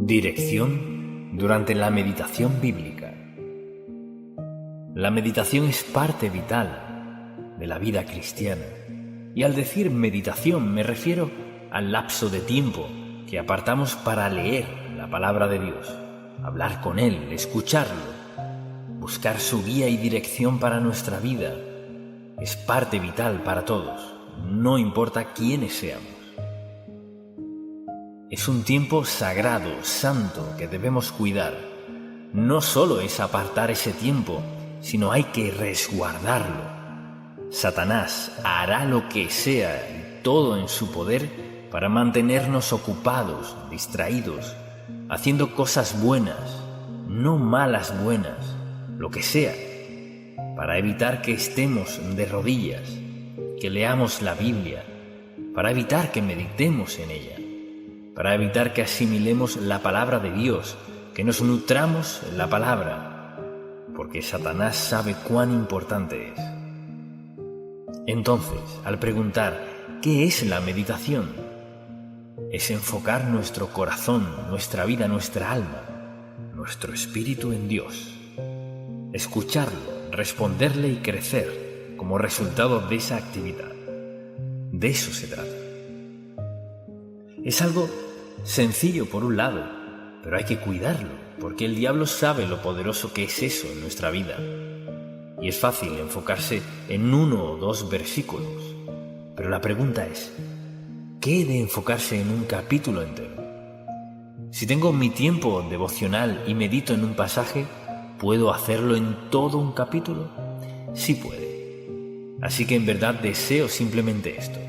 Dirección durante la meditación bíblica. La meditación es parte vital de la vida cristiana. Y al decir meditación me refiero al lapso de tiempo que apartamos para leer la palabra de Dios, hablar con Él, escucharlo, buscar su guía y dirección para nuestra vida. Es parte vital para todos, no importa quiénes seamos. Es un tiempo sagrado, santo, que debemos cuidar. No solo es apartar ese tiempo, sino hay que resguardarlo. Satanás hará lo que sea y todo en su poder para mantenernos ocupados, distraídos, haciendo cosas buenas, no malas buenas, lo que sea, para evitar que estemos de rodillas, que leamos la Biblia, para evitar que meditemos en ella, para evitar que asimilemos la palabra de Dios, que nos nutramos en la palabra, porque Satanás sabe cuán importante es. Entonces, al preguntar ¿qué es la meditación? Es enfocar nuestro corazón, nuestra vida, nuestra alma, nuestro espíritu en Dios, escucharlo, responderle y crecer como resultado de esa actividad. De eso se trata. Es algo sencillo por un lado, pero hay que cuidarlo, porque el diablo sabe lo poderoso que es eso en nuestra vida. Y es fácil enfocarse en uno o dos versículos, pero la pregunta es, ¿qué de enfocarse en un capítulo entero? Si tengo mi tiempo devocional y medito en un pasaje, ¿puedo hacerlo en todo un capítulo? Sí puede. Así que en verdad deseo simplemente esto,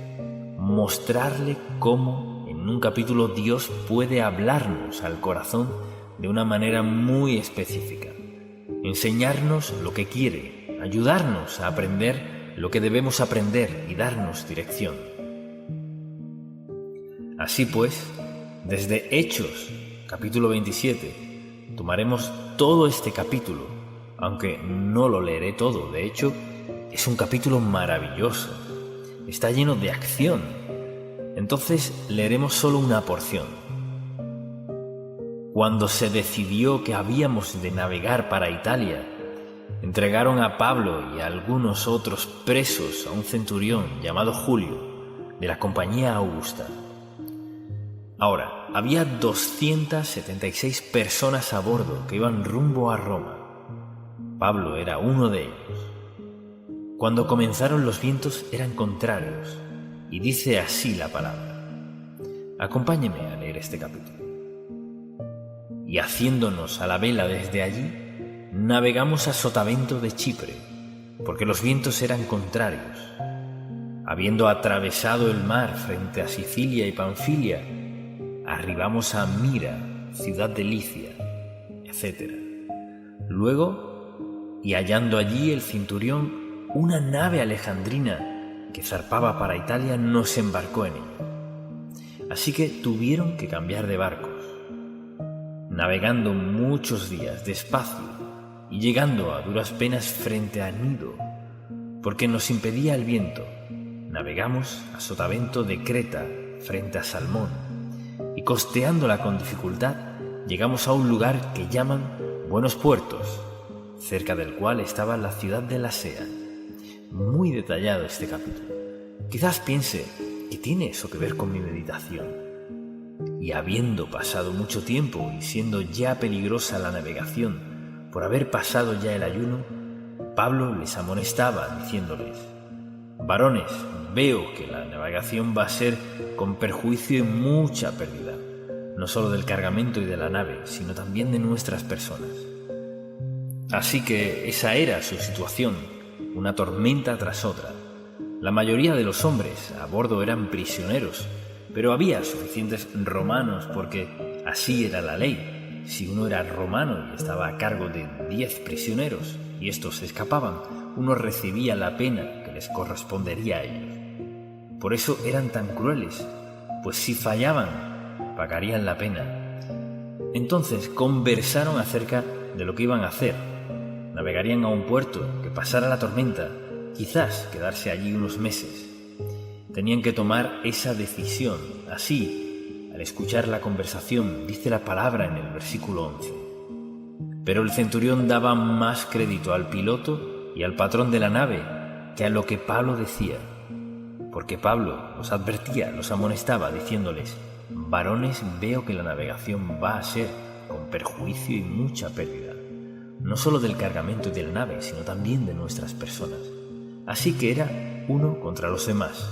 mostrarle cómo en un capítulo Dios puede hablarnos al corazón de una manera muy específica, enseñarnos lo que quiere, ayudarnos a aprender lo que debemos aprender y darnos dirección. Así pues, desde Hechos, capítulo 27, tomaremos todo este capítulo, aunque no lo leeré todo. De hecho, es un capítulo maravilloso, está lleno de acción. Entonces leeremos solo una porción. Cuando se decidió que habíamos de navegar para Italia, entregaron a Pablo y a algunos otros presos a un centurión llamado Julio, de la compañía Augusta. Ahora, había 276 personas a bordo que iban rumbo a Roma. Pablo era uno de ellos. Cuando comenzaron los vientos eran contrarios, y dice así la palabra. Acompáñeme a leer este capítulo. Y haciéndonos a la vela desde allí, navegamos a Sotavento de Chipre, porque los vientos eran contrarios. Habiendo atravesado el mar frente a Sicilia y Panfilia, arribamos a Mira, ciudad de Licia, etc. Luego, y hallando allí el centurión, una nave alejandrina que zarpaba para Italia, nos embarcó en ella. Así que tuvieron que cambiar de barcos, navegando muchos días despacio y llegando a duras penas frente a Gnido, porque nos impedía el viento. Navegamos a Sotavento de Creta frente a Salmón, y costeándola con dificultad llegamos a un lugar que llaman Buenos Puertos, cerca del cual estaba la ciudad de Lasea. Muy detallado este capítulo. Quizás piense que tiene eso que ver con mi meditación. Y habiendo pasado mucho tiempo y siendo ya peligrosa la navegación por haber pasado ya el ayuno, Pablo les amonestaba diciéndoles: varones, veo que la navegación va a ser con perjuicio y mucha pérdida, no solo del cargamento y de la nave, sino también de nuestras personas. Así que esa era su situación, una tormenta tras otra. La mayoría de los hombres a bordo eran prisioneros, pero había suficientes romanos porque así era la ley. Si uno era romano y estaba a cargo de 10 prisioneros y estos se escapaban, uno recibía la pena que les correspondería a ellos. Por eso eran tan crueles, pues si fallaban, pagarían la pena. Entonces conversaron acerca de lo que iban a hacer. Navegarían a un puerto, que pasara la tormenta, quizás quedarse allí unos meses. Tenían que tomar esa decisión. Así, al escuchar la conversación, dice la palabra en el versículo 11. Pero el centurión daba más crédito al piloto y al patrón de la nave que a lo que Pablo decía, porque Pablo los advertía, los amonestaba, diciéndoles: varones, veo que la navegación va a ser con perjuicio y mucha pérdida, no solo del cargamento y de la nave, sino también de nuestras personas. Así que era uno contra los demás.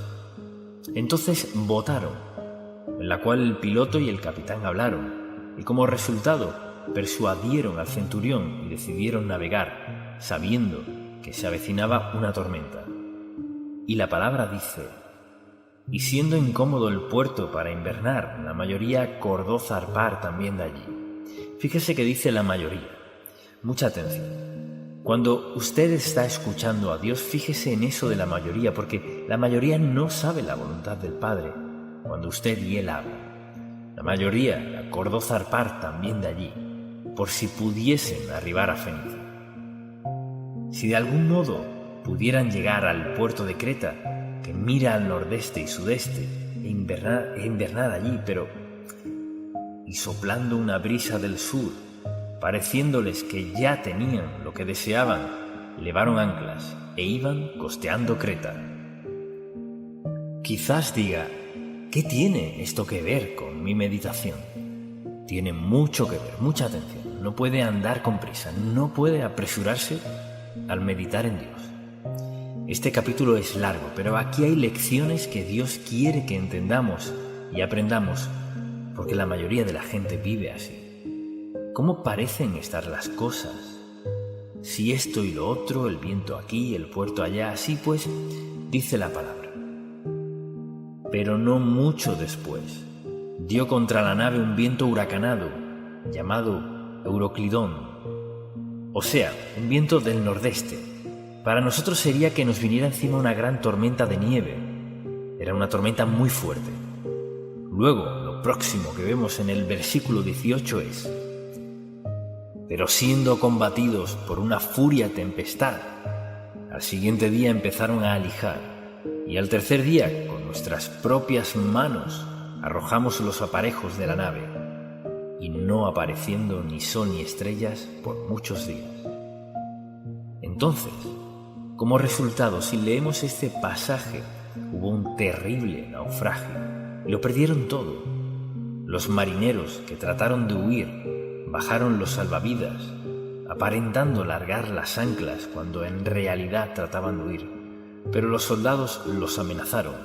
Entonces votaron, en la cual el piloto y el capitán hablaron, y como resultado persuadieron al centurión y decidieron navegar, sabiendo que se avecinaba una tormenta. Y la palabra dice: y siendo incómodo el puerto para invernar, la mayoría acordó zarpar también de allí. Fíjese que dice la mayoría. Mucha atención. Cuando usted está escuchando a Dios, fíjese en eso de la mayoría, porque la mayoría no sabe la voluntad del Padre cuando usted y Él hablan. La mayoría acordó zarpar también de allí, por si pudiesen arribar a Fenicia. Si de algún modo pudieran llegar al puerto de Creta, que mira al nordeste y sudeste, e invernar allí, y soplando una brisa del sur, pareciéndoles que ya tenían lo que deseaban, levaron anclas e iban costeando Creta. Quizás diga: ¿qué tiene esto que ver con mi meditación? Tiene mucho que ver, mucha atención. No puede andar con prisa, no puede apresurarse al meditar en Dios. Este capítulo es largo, pero aquí hay lecciones que Dios quiere que entendamos y aprendamos, porque la mayoría de la gente vive así. ¿Cómo parecen estar las cosas? Si esto y lo otro, el viento aquí, el puerto allá, así pues, dice la palabra. Pero no mucho después, dio contra la nave un viento huracanado, llamado Euroclidón, o sea, un viento del nordeste. Para nosotros sería que nos viniera encima una gran tormenta de nieve. Era una tormenta muy fuerte. Luego, lo próximo que vemos en el versículo 18 es: pero siendo combatidos por una furia tempestad, al siguiente día empezaron a alijar, y al tercer día, con nuestras propias manos, arrojamos los aparejos de la nave, y no apareciendo ni sol ni estrellas por muchos días. Entonces, como resultado, si leemos este pasaje, hubo un terrible naufragio, y lo perdieron todo. Los marineros que trataron de huir bajaron los salvavidas, aparentando largar las anclas cuando en realidad trataban de huir, pero los soldados los amenazaron,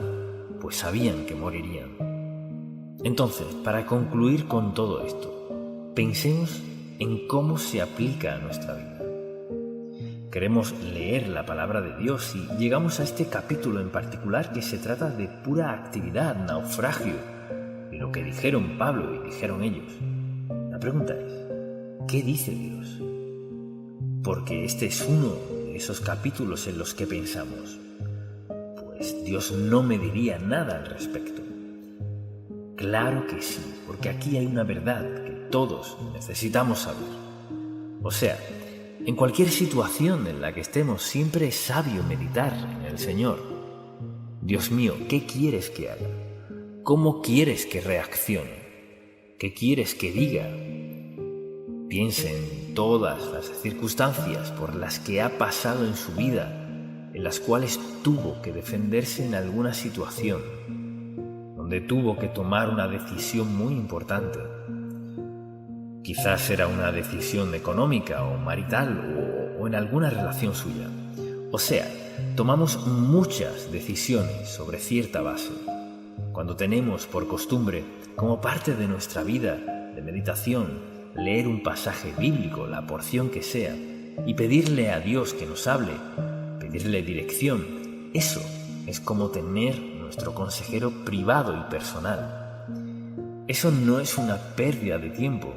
pues sabían que morirían. Entonces, para concluir con todo esto, pensemos en cómo se aplica a nuestra vida. Queremos leer la palabra de Dios y llegamos a este capítulo en particular que se trata de pura actividad, naufragio, y lo que dijeron Pablo y dijeron ellos. La pregunta es: ¿qué dice Dios? Porque este es uno de esos capítulos en los que pensamos: pues Dios no me diría nada al respecto. Claro que sí, porque aquí hay una verdad que todos necesitamos saber. O sea, en cualquier situación en la que estemos, siempre es sabio meditar en el Señor. Dios mío, ¿qué quieres que haga? ¿Cómo quieres que reaccione? ¿Qué quieres que diga? Piense en todas las circunstancias por las que ha pasado en su vida, en las cuales tuvo que defenderse en alguna situación, donde tuvo que tomar una decisión muy importante. Quizás era una decisión económica o marital o en alguna relación suya. O sea, tomamos muchas decisiones sobre cierta base. Cuando tenemos por costumbre, como parte de nuestra vida de meditación, leer un pasaje bíblico, la porción que sea, y pedirle a Dios que nos hable, pedirle dirección, eso es como tener nuestro consejero privado y personal. Eso no es una pérdida de tiempo.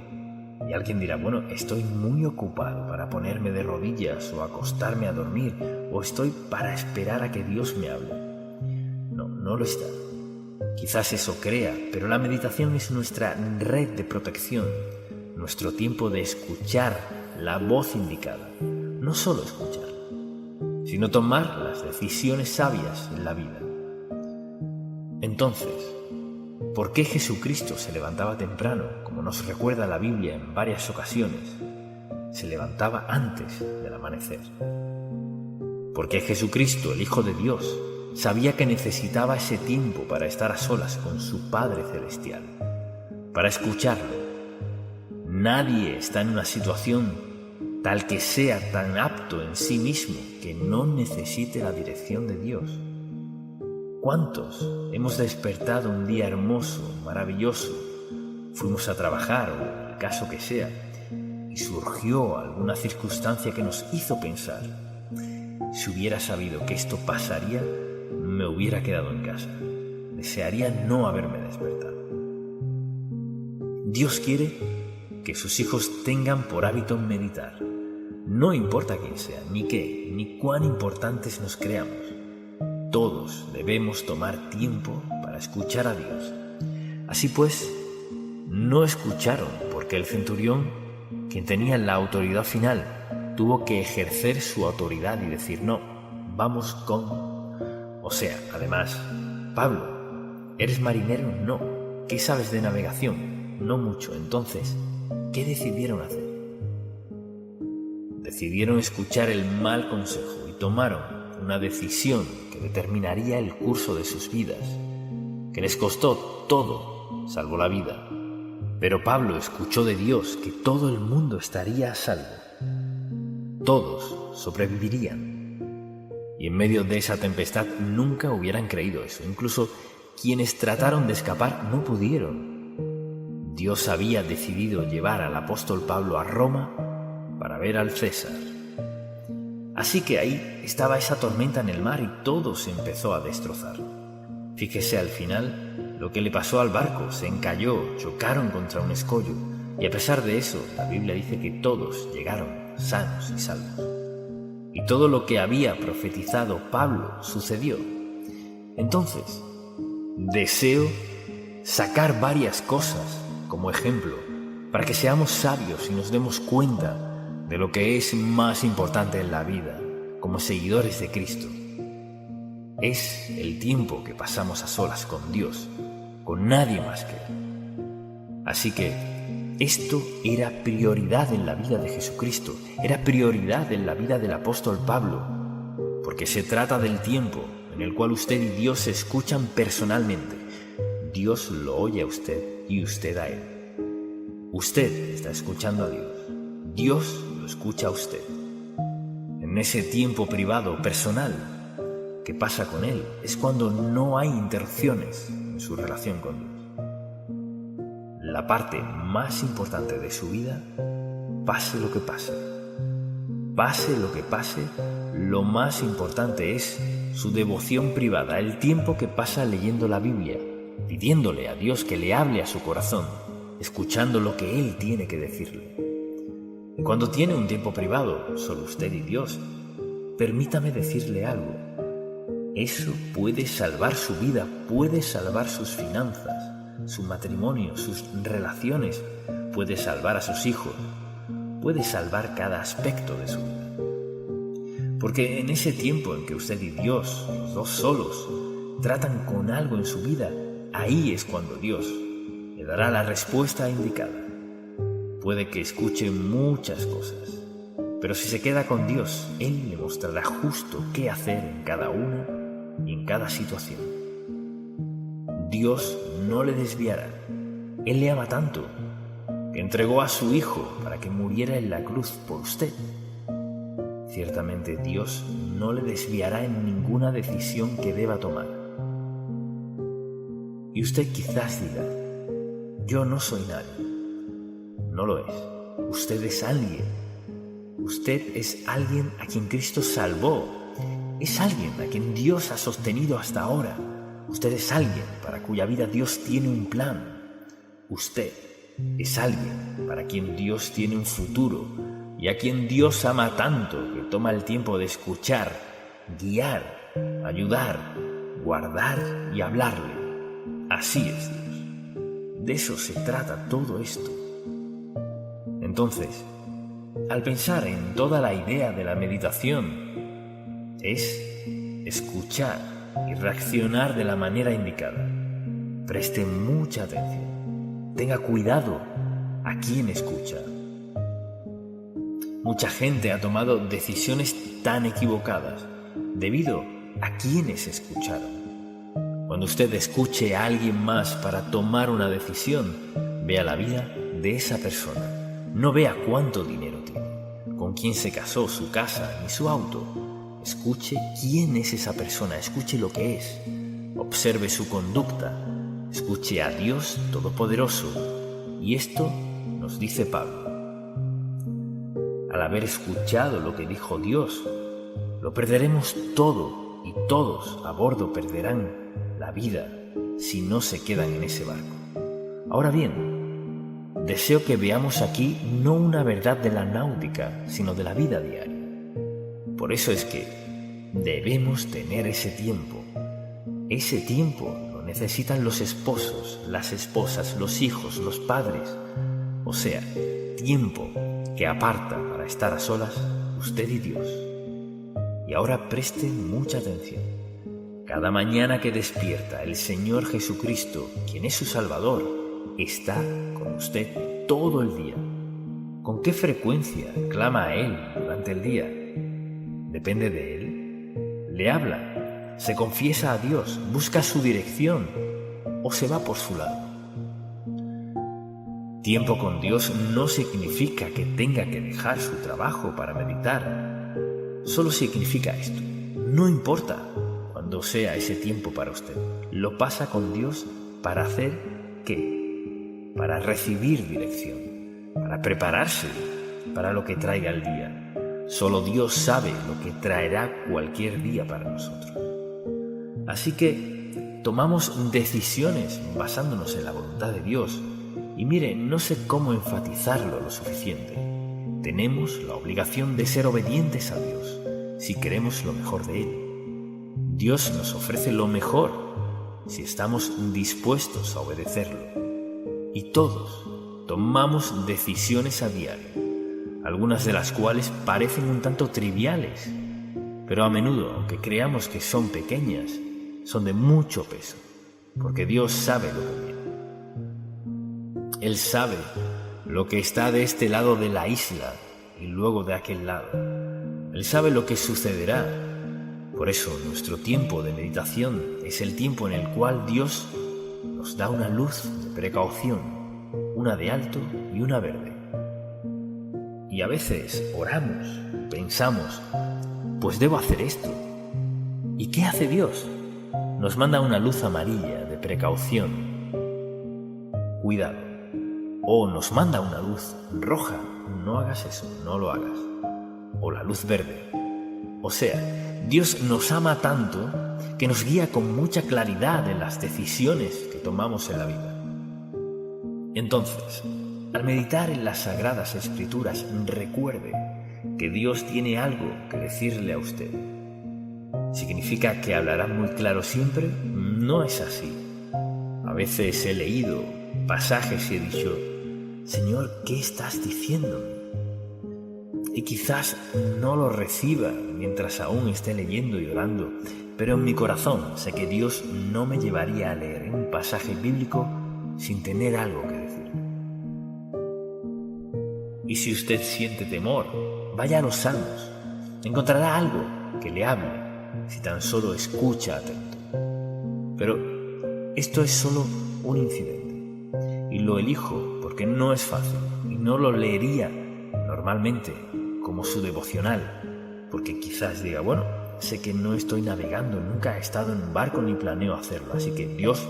Y alguien dirá: bueno, estoy muy ocupado para ponerme de rodillas o acostarme a dormir, o estoy para esperar a que Dios me hable. No, no lo está. Quizás eso crea, pero la meditación es nuestra red de protección, nuestro tiempo de escuchar la voz indicada. No solo escucharla, sino tomar las decisiones sabias en la vida. Entonces, ¿Por qué Jesucristo se levantaba temprano, como nos recuerda la Biblia en varias ocasiones? Se levantaba antes del amanecer. Porque Jesucristo, el Hijo de Dios, sabía que necesitaba ese tiempo para estar a solas con su Padre Celestial, para escucharlo. Nadie está en una situación tal que sea tan apto en sí mismo que no necesite la dirección de Dios. ¿Cuántos hemos despertado un día hermoso, maravilloso? Fuimos a trabajar o el caso que sea y surgió alguna circunstancia que nos hizo pensar: si hubiera sabido que esto pasaría, me hubiera quedado en casa. Desearía no haberme despertado. Dios quiere que sus hijos tengan por hábito meditar. No importa quién sea, ni qué, ni cuán importantes nos creamos. Todos debemos tomar tiempo para escuchar a Dios. Así pues, no escucharon porque el centurión, quien tenía la autoridad final, tuvo que ejercer su autoridad y decir: no, vamos con... O sea, además, Pablo, ¿eres marinero? No. ¿Qué sabes de navegación? No mucho. Entonces, ¿qué decidieron hacer? Decidieron escuchar el mal consejo y tomaron una decisión que determinaría el curso de sus vidas, que les costó todo, salvo la vida. Pero Pablo escuchó de Dios que todo el mundo estaría a salvo. Todos sobrevivirían. Y en medio de esa tempestad nunca hubieran creído eso. Incluso quienes trataron de escapar no pudieron. Dios había decidido llevar al apóstol Pablo a Roma para ver al César. Así que ahí estaba esa tormenta en el mar y todo se empezó a destrozar. Fíjese al final lo que le pasó al barco: se encalló, chocaron contra un escollo, y a pesar de eso, la Biblia dice que todos llegaron sanos y salvos. Y todo lo que había profetizado Pablo sucedió. Entonces, deseo sacar varias cosas como ejemplo para que seamos sabios y nos demos cuenta de lo que es más importante en la vida como seguidores de Cristo. Es el tiempo que pasamos a solas con Dios, con nadie más que Él. Así que esto era prioridad en la vida de Jesucristo, era prioridad en la vida del apóstol Pablo, porque se trata del tiempo en el cual usted y Dios se escuchan personalmente. Dios lo oye a usted y usted a Él. Usted está escuchando a Dios. Dios lo escucha a usted. En ese tiempo privado, personal, que pasa con Él, es cuando no hay interrupciones en su relación con Dios. La parte más importante de su vida, pase lo que pase. Pase lo que pase, lo más importante es su devoción privada, el tiempo que pasa leyendo la Biblia, pidiéndole a Dios que le hable a su corazón, escuchando lo que Él tiene que decirle. Y cuando tiene un tiempo privado, solo usted y Dios, permítame decirle algo. Eso puede salvar su vida, puede salvar sus finanzas, su matrimonio, sus relaciones, puede salvar a sus hijos, puede salvar cada aspecto de su vida. Porque en ese tiempo en que usted y Dios, los dos solos, tratan con algo en su vida, ahí es cuando Dios le dará la respuesta indicada. Puede que escuche muchas cosas, pero si se queda con Dios, Él le mostrará justo qué hacer en cada una y en cada situación. Dios no le desviará. Él le ama tanto que entregó a su Hijo para que muriera en la cruz por usted. Ciertamente Dios no le desviará en ninguna decisión que deba tomar. Y usted quizás diga: yo no soy nadie. No lo es. Usted es alguien. Usted es alguien a quien Cristo salvó. Es alguien a quien Dios ha sostenido hasta ahora. Usted es alguien para cuya vida Dios tiene un plan. Usted es alguien para quien Dios tiene un futuro y a quien Dios ama tanto que toma el tiempo de escuchar, guiar, ayudar, guardar y hablarle. Así es Dios. De eso se trata todo esto. Entonces, al pensar en toda la idea de la meditación, es escuchar y reaccionar de la manera indicada. Preste mucha atención. Tenga cuidado a quién escucha. Mucha gente ha tomado decisiones tan equivocadas debido a quienes escucharon. Cuando usted escuche a alguien más para tomar una decisión, vea la vida de esa persona. No vea cuánto dinero tiene, con quién se casó, su casa ni su auto. Escuche quién es esa persona, escuche lo que es. Observe su conducta, escuche a Dios Todopoderoso. Y esto nos dice Pablo. Al haber escuchado lo que dijo Dios, lo perderemos todo y todos a bordo perderán la vida si no se quedan en ese barco. Ahora bien, deseo que veamos aquí no una verdad de la náutica, sino de la vida diaria. Por eso es que debemos tener ese tiempo. Ese tiempo lo necesitan los esposos, las esposas, los hijos, los padres. O sea, tiempo que aparta para estar a solas usted y Dios. Y ahora preste mucha atención. Cada mañana que despierta, el Señor Jesucristo, quien es su Salvador, está con usted todo el día. ¿Con qué frecuencia clama a Él durante el día? Depende de Él. Le habla, se confiesa a Dios, busca su dirección o se va por su lado. Tiempo con Dios no significa que tenga que dejar su trabajo para meditar. Solo significa esto. No importa cuándo sea ese tiempo para usted. Lo pasa con Dios para hacer ¿qué? Para recibir dirección, para prepararse para lo que traiga el día. Solo Dios sabe lo que traerá cualquier día para nosotros. Así que tomamos decisiones basándonos en la voluntad de Dios. Y mire, no sé cómo enfatizarlo lo suficiente. Tenemos la obligación de ser obedientes a Dios si queremos lo mejor de Él. Dios nos ofrece lo mejor si estamos dispuestos a obedecerlo. Y todos tomamos decisiones a diario, algunas de las cuales parecen un tanto triviales, pero a menudo, aunque creamos que son pequeñas, son de mucho peso, porque Dios sabe lo que viene. Él sabe lo que está de este lado de la isla y luego de aquel lado. Él sabe lo que sucederá. Por eso nuestro tiempo de meditación es el tiempo en el cual Dios nos da una luz de precaución, una de alto y una verde. Y a veces oramos, pensamos, pues debo hacer esto. ¿Y qué hace Dios? Nos manda una luz amarilla de precaución. Cuidado. O nos manda una luz roja, no hagas eso, no lo hagas. O la luz verde. O sea, Dios nos ama tanto que nos guía con mucha claridad en las decisiones que tomamos en la vida. Entonces, al meditar en las Sagradas Escrituras, recuerde que Dios tiene algo que decirle a usted. ¿Significa que hablará muy claro siempre? No es así. A veces he leído pasajes y he dicho, Señor, ¿qué estás diciendo? Y quizás no lo reciba mientras aún esté leyendo y orando, pero en mi corazón sé que Dios no me llevaría a leer un pasaje bíblico sin tener algo que decir. Y si usted siente temor, vaya a los Salmos. Encontrará algo que le hable si tan solo escucha atento. Pero esto es solo un incidente. Y lo elijo porque no es fácil y no lo leería normalmente como su devocional, porque quizás diga, bueno, sé que no estoy navegando, nunca he estado en un barco ni planeo hacerlo, así que Dios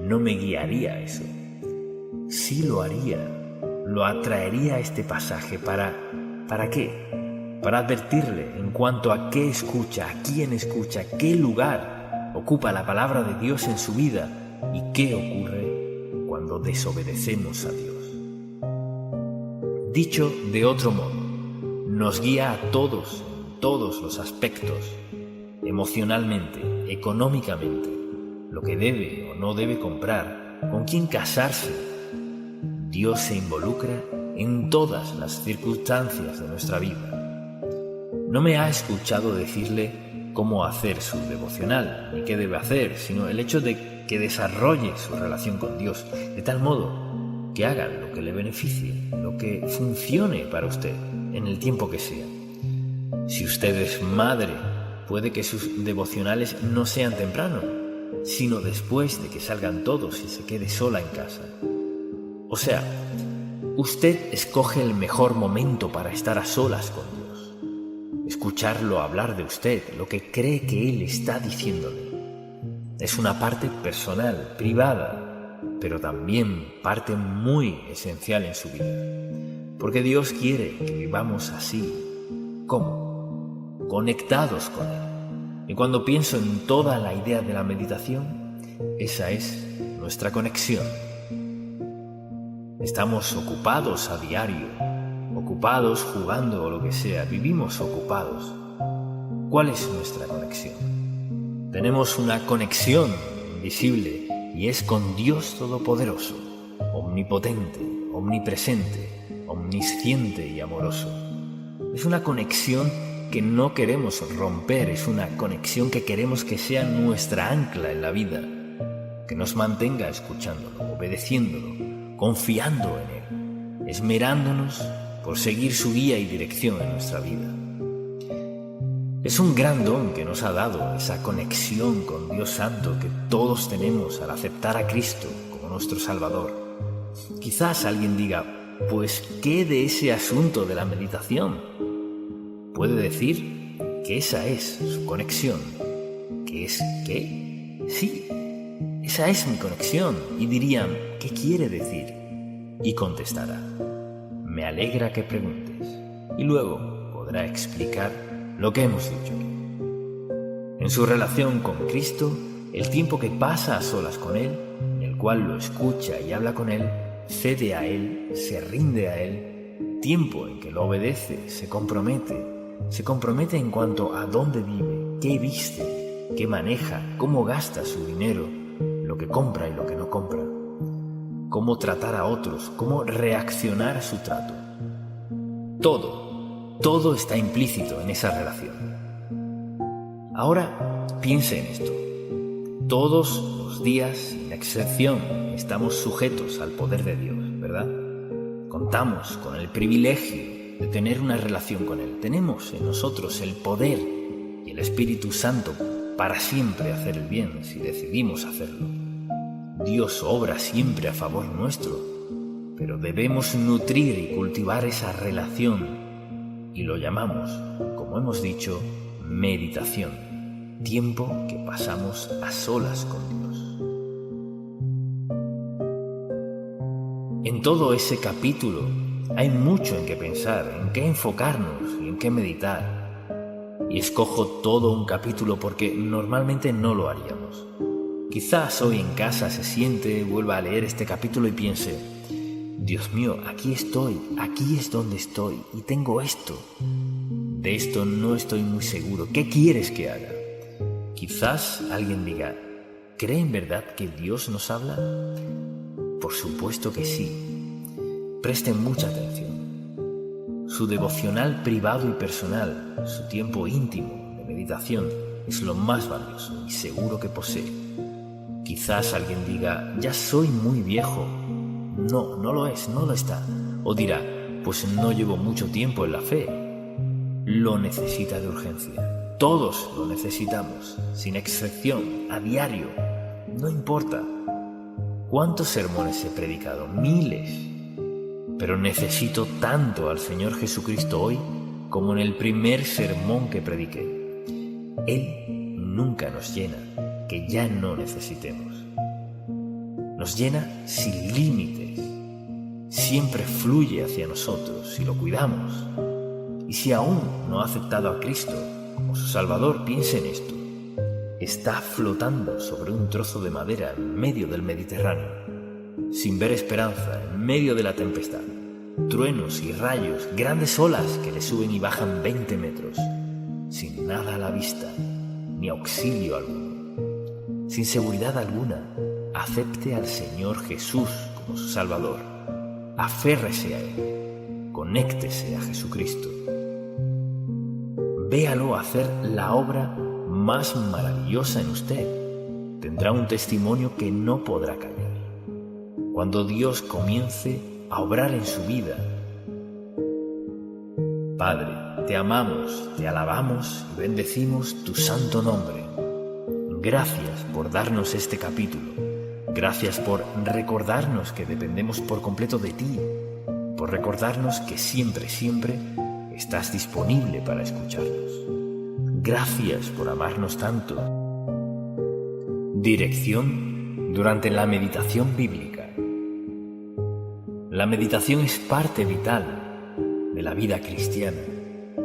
no me guiaría a eso. Sí lo haría, lo atraería a este pasaje ¿para qué? Para advertirle en cuanto a qué escucha, a quién escucha, qué lugar ocupa la palabra de Dios en su vida y qué ocurre cuando desobedecemos a Dios. Dicho de otro modo, nos guía a todos en todos los aspectos, emocionalmente, económicamente, lo que debe o no debe comprar, con quién casarse. Dios se involucra en todas las circunstancias de nuestra vida. No me ha escuchado decirle cómo hacer su devocional ni qué debe hacer, sino el hecho de que desarrolle su relación con Dios, de tal modo que haga lo que le beneficie, lo que funcione para usted en el tiempo que sea. Si usted es madre, puede que sus devocionales no sean temprano, sino después de que salgan todos y se quede sola en casa. O sea, usted escoge el mejor momento para estar a solas con Dios, escucharlo hablar de usted, lo que cree que Él está diciéndole. Es una parte personal, privada, pero también parte muy esencial en su vida. Porque Dios quiere que vivamos así. ¿Cómo? Conectados con Él. Y cuando pienso en toda la idea de la meditación, esa es nuestra conexión. Estamos ocupados a diario, ocupados jugando o lo que sea, vivimos ocupados. ¿Cuál es nuestra conexión? Tenemos una conexión invisible y es con Dios Todopoderoso, omnipotente, omnipresente, omnisciente y amoroso. Es una conexión que no queremos romper, es una conexión que queremos que sea nuestra ancla en la vida, que nos mantenga escuchándolo, obedeciéndolo, confiando en Él, esmerándonos por seguir su guía y dirección en nuestra vida. Es un gran don que nos ha dado esa conexión con Dios Santo que todos tenemos al aceptar a Cristo como nuestro Salvador. Quizás alguien diga, pues, ¿qué de ese asunto de la meditación? Puede decir que esa es su conexión. ¿Qué es qué? Sí, esa es mi conexión. Y dirían, ¿qué quiere decir? Y contestará, me alegra que preguntes. Y luego podrá explicar lo que hemos dicho aquí. En su relación con Cristo, el tiempo que pasa a solas con Él, en el cual lo escucha y habla con Él, cede a Él, se rinde a Él, tiempo en que lo obedece, se compromete en cuanto a dónde vive, qué viste, qué maneja, cómo gasta su dinero, lo que compra y lo que no compra, cómo tratar a otros, cómo reaccionar a su trato. Todo está implícito en esa relación. Ahora piense en esto. Todos los días, sin excepción, estamos sujetos al poder de Dios, ¿verdad? Contamos con el privilegio de tener una relación con Él. Tenemos en nosotros el poder y el Espíritu Santo para siempre hacer el bien si decidimos hacerlo. Dios obra siempre a favor nuestro, pero debemos nutrir y cultivar esa relación. Y lo llamamos, como hemos dicho, meditación, tiempo que pasamos a solas con Dios. En todo ese capítulo hay mucho en qué pensar, en qué enfocarnos y en qué meditar. Y escojo todo un capítulo porque normalmente no lo haríamos. Quizás hoy en casa se siente, vuelva a leer este capítulo y piense, Dios mío, aquí estoy, aquí es donde estoy y tengo esto. De esto no estoy muy seguro. ¿Qué quieres que haga? Quizás alguien diga, ¿cree en verdad que Dios nos habla? Por supuesto que sí. Presten mucha atención. Su devocional privado y personal, su tiempo íntimo de meditación, es lo más valioso y seguro que posee. Quizás alguien diga, ya soy muy viejo. No lo es, no lo está. O dirá, pues no llevo mucho tiempo en la fe. Lo necesita de urgencia. Todos lo necesitamos, sin excepción, a diario. No importa. ¿Cuántos sermones he predicado? Miles. Pero necesito tanto al Señor Jesucristo hoy como en el primer sermón que prediqué. Él nunca nos llena, que ya no necesitemos. Nos llena sin límites. Siempre fluye hacia nosotros si lo cuidamos. Y si aún no ha aceptado a Cristo como su Salvador, piense en esto. Está flotando sobre un trozo de madera en medio del Mediterráneo, sin ver esperanza, en medio de la tempestad. Truenos y rayos, grandes olas que le suben y bajan 20 metros, sin nada a la vista, ni auxilio alguno. Sin seguridad alguna, acepte al Señor Jesús como su Salvador. Aférrese a Él. Conéctese a Jesucristo. Véalo hacer la obra más maravillosa en usted. tendrá un testimonio que no podrá callar. Cuando Dios comience a obrar en su vida. Padre, te amamos, te alabamos y bendecimos tu santo nombre. Gracias por darnos este capítulo. Gracias por recordarnos que dependemos por completo de ti. Por recordarnos que siempre, siempre estás disponible para escucharnos. Gracias por amarnos tanto. Dirección durante la meditación bíblica. La meditación es parte vital de la vida cristiana.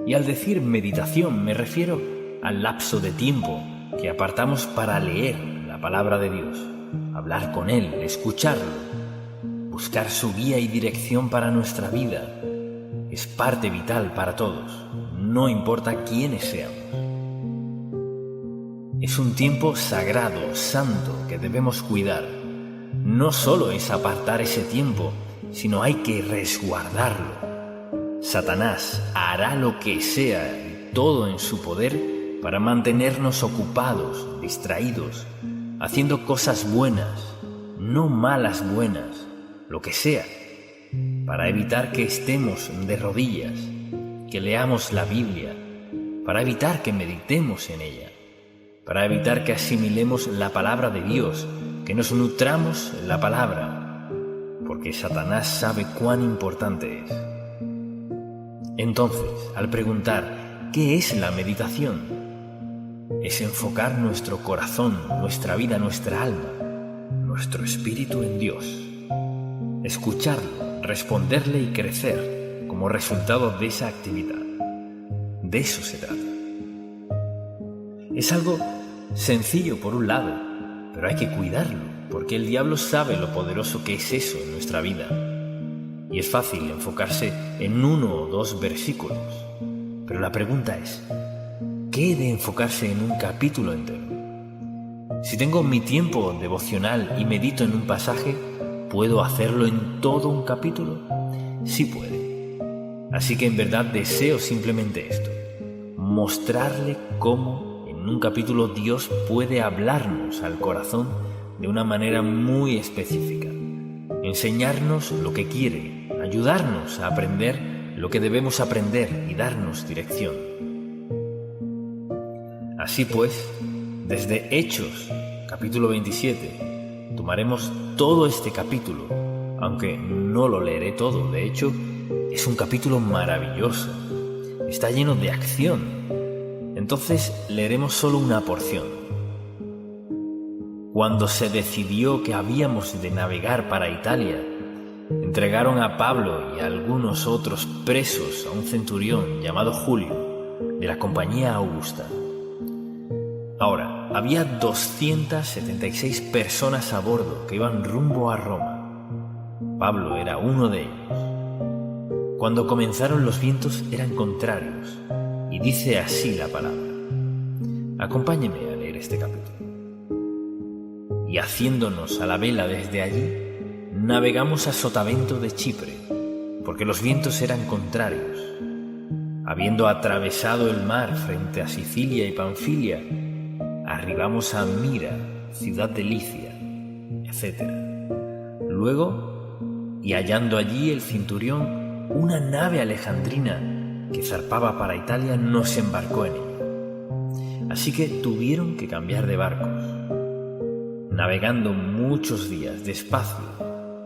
Y al decir meditación me refiero al lapso de tiempo que apartamos para leer la palabra de Dios, hablar con Él, escucharlo, buscar su guía y dirección para nuestra vida. Es parte vital para todos, no importa quiénes seamos. Es un tiempo sagrado, santo, que debemos cuidar. No solo es apartar ese tiempo, sino hay que resguardarlo. Satanás hará lo que sea y todo en su poder para mantenernos ocupados, distraídos, haciendo cosas buenas, no malas buenas, lo que sea, para evitar que estemos de rodillas, que leamos la Biblia, para evitar que meditemos en ella, para evitar que asimilemos la palabra de Dios, que nos nutramos en la palabra, porque Satanás sabe cuán importante es. Entonces, al preguntar ¿qué es la meditación? Es enfocar nuestro corazón, nuestra vida, nuestra alma, nuestro espíritu en Dios. Escucharlo, responderle y crecer como resultado de esa actividad. De eso se trata. Es algo sencillo por un lado, pero hay que cuidarlo, porque el diablo sabe lo poderoso que es eso en nuestra vida. Y es fácil enfocarse en 1 o 2 versículos, pero la pregunta es, ¿qué he de enfocarse en un capítulo entero? Si tengo mi tiempo devocional y medito en un pasaje, ¿puedo hacerlo en todo un capítulo? Sí puede. Así que en verdad deseo simplemente esto, mostrarle cómo en un capítulo Dios puede hablarnos al corazón de una manera muy específica, enseñarnos lo que quiere, ayudarnos a aprender lo que debemos aprender y darnos dirección. Así pues, desde Hechos, capítulo 27, tomaremos todo este capítulo, aunque no lo leeré todo. De hecho, es un capítulo maravilloso, está lleno de acción. Entonces leeremos solo una porción. Cuando se decidió que habíamos de navegar para Italia, entregaron a Pablo y a algunos otros presos a un centurión llamado Julio, de la compañía Augusta. Ahora, había 276 personas a bordo que iban rumbo a Roma. Pablo era uno de ellos. Cuando comenzaron los vientos eran contrarios, y dice así la palabra. Acompáñeme a leer este capítulo. Y haciéndonos a la vela desde allí, navegamos a Sotavento de Chipre, porque los vientos eran contrarios. Habiendo atravesado el mar frente a Sicilia y Panfilia, arribamos a Mira, ciudad de Licia, etc. Luego, y hallando allí el centurión, una nave alejandrina que zarpaba para Italia nos embarcó en ella. Así que tuvieron que cambiar de barcos, navegando muchos días despacio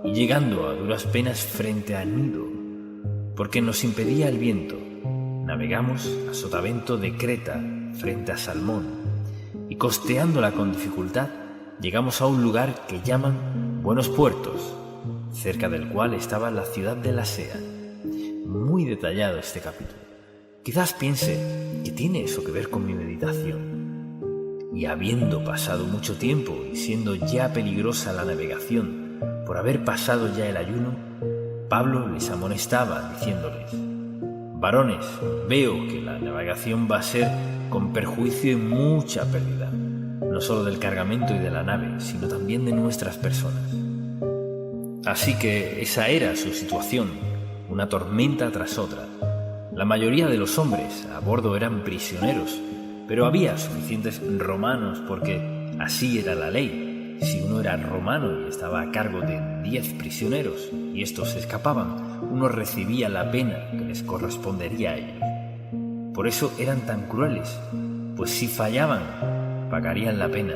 y llegando a duras penas frente a Gnido, porque nos impedía el viento. Navegamos a Sotavento de Creta frente a Salmón, y costeándola con dificultad llegamos a un lugar que llaman Buenos Puertos, cerca del cual estaba la ciudad de Lasea. Muy detallado este capítulo. Quizás piense que tiene eso que ver con mi meditación. Y habiendo pasado mucho tiempo y siendo ya peligrosa la navegación por haber pasado ya el ayuno, Pablo les amonestaba diciéndoles: varones, veo que la navegación va a ser con perjuicio y mucha pérdida, no solo del cargamento y de la nave, sino también de nuestras personas. Así que esa era su situación, una tormenta tras otra. La mayoría de los hombres a bordo eran prisioneros, pero había suficientes romanos porque Así era la ley. Si uno era romano y estaba a cargo de 10 prisioneros y estos se escapaban, uno recibía la pena que les correspondería a ellos. Por eso eran tan crueles, pues si fallaban, pagarían la pena.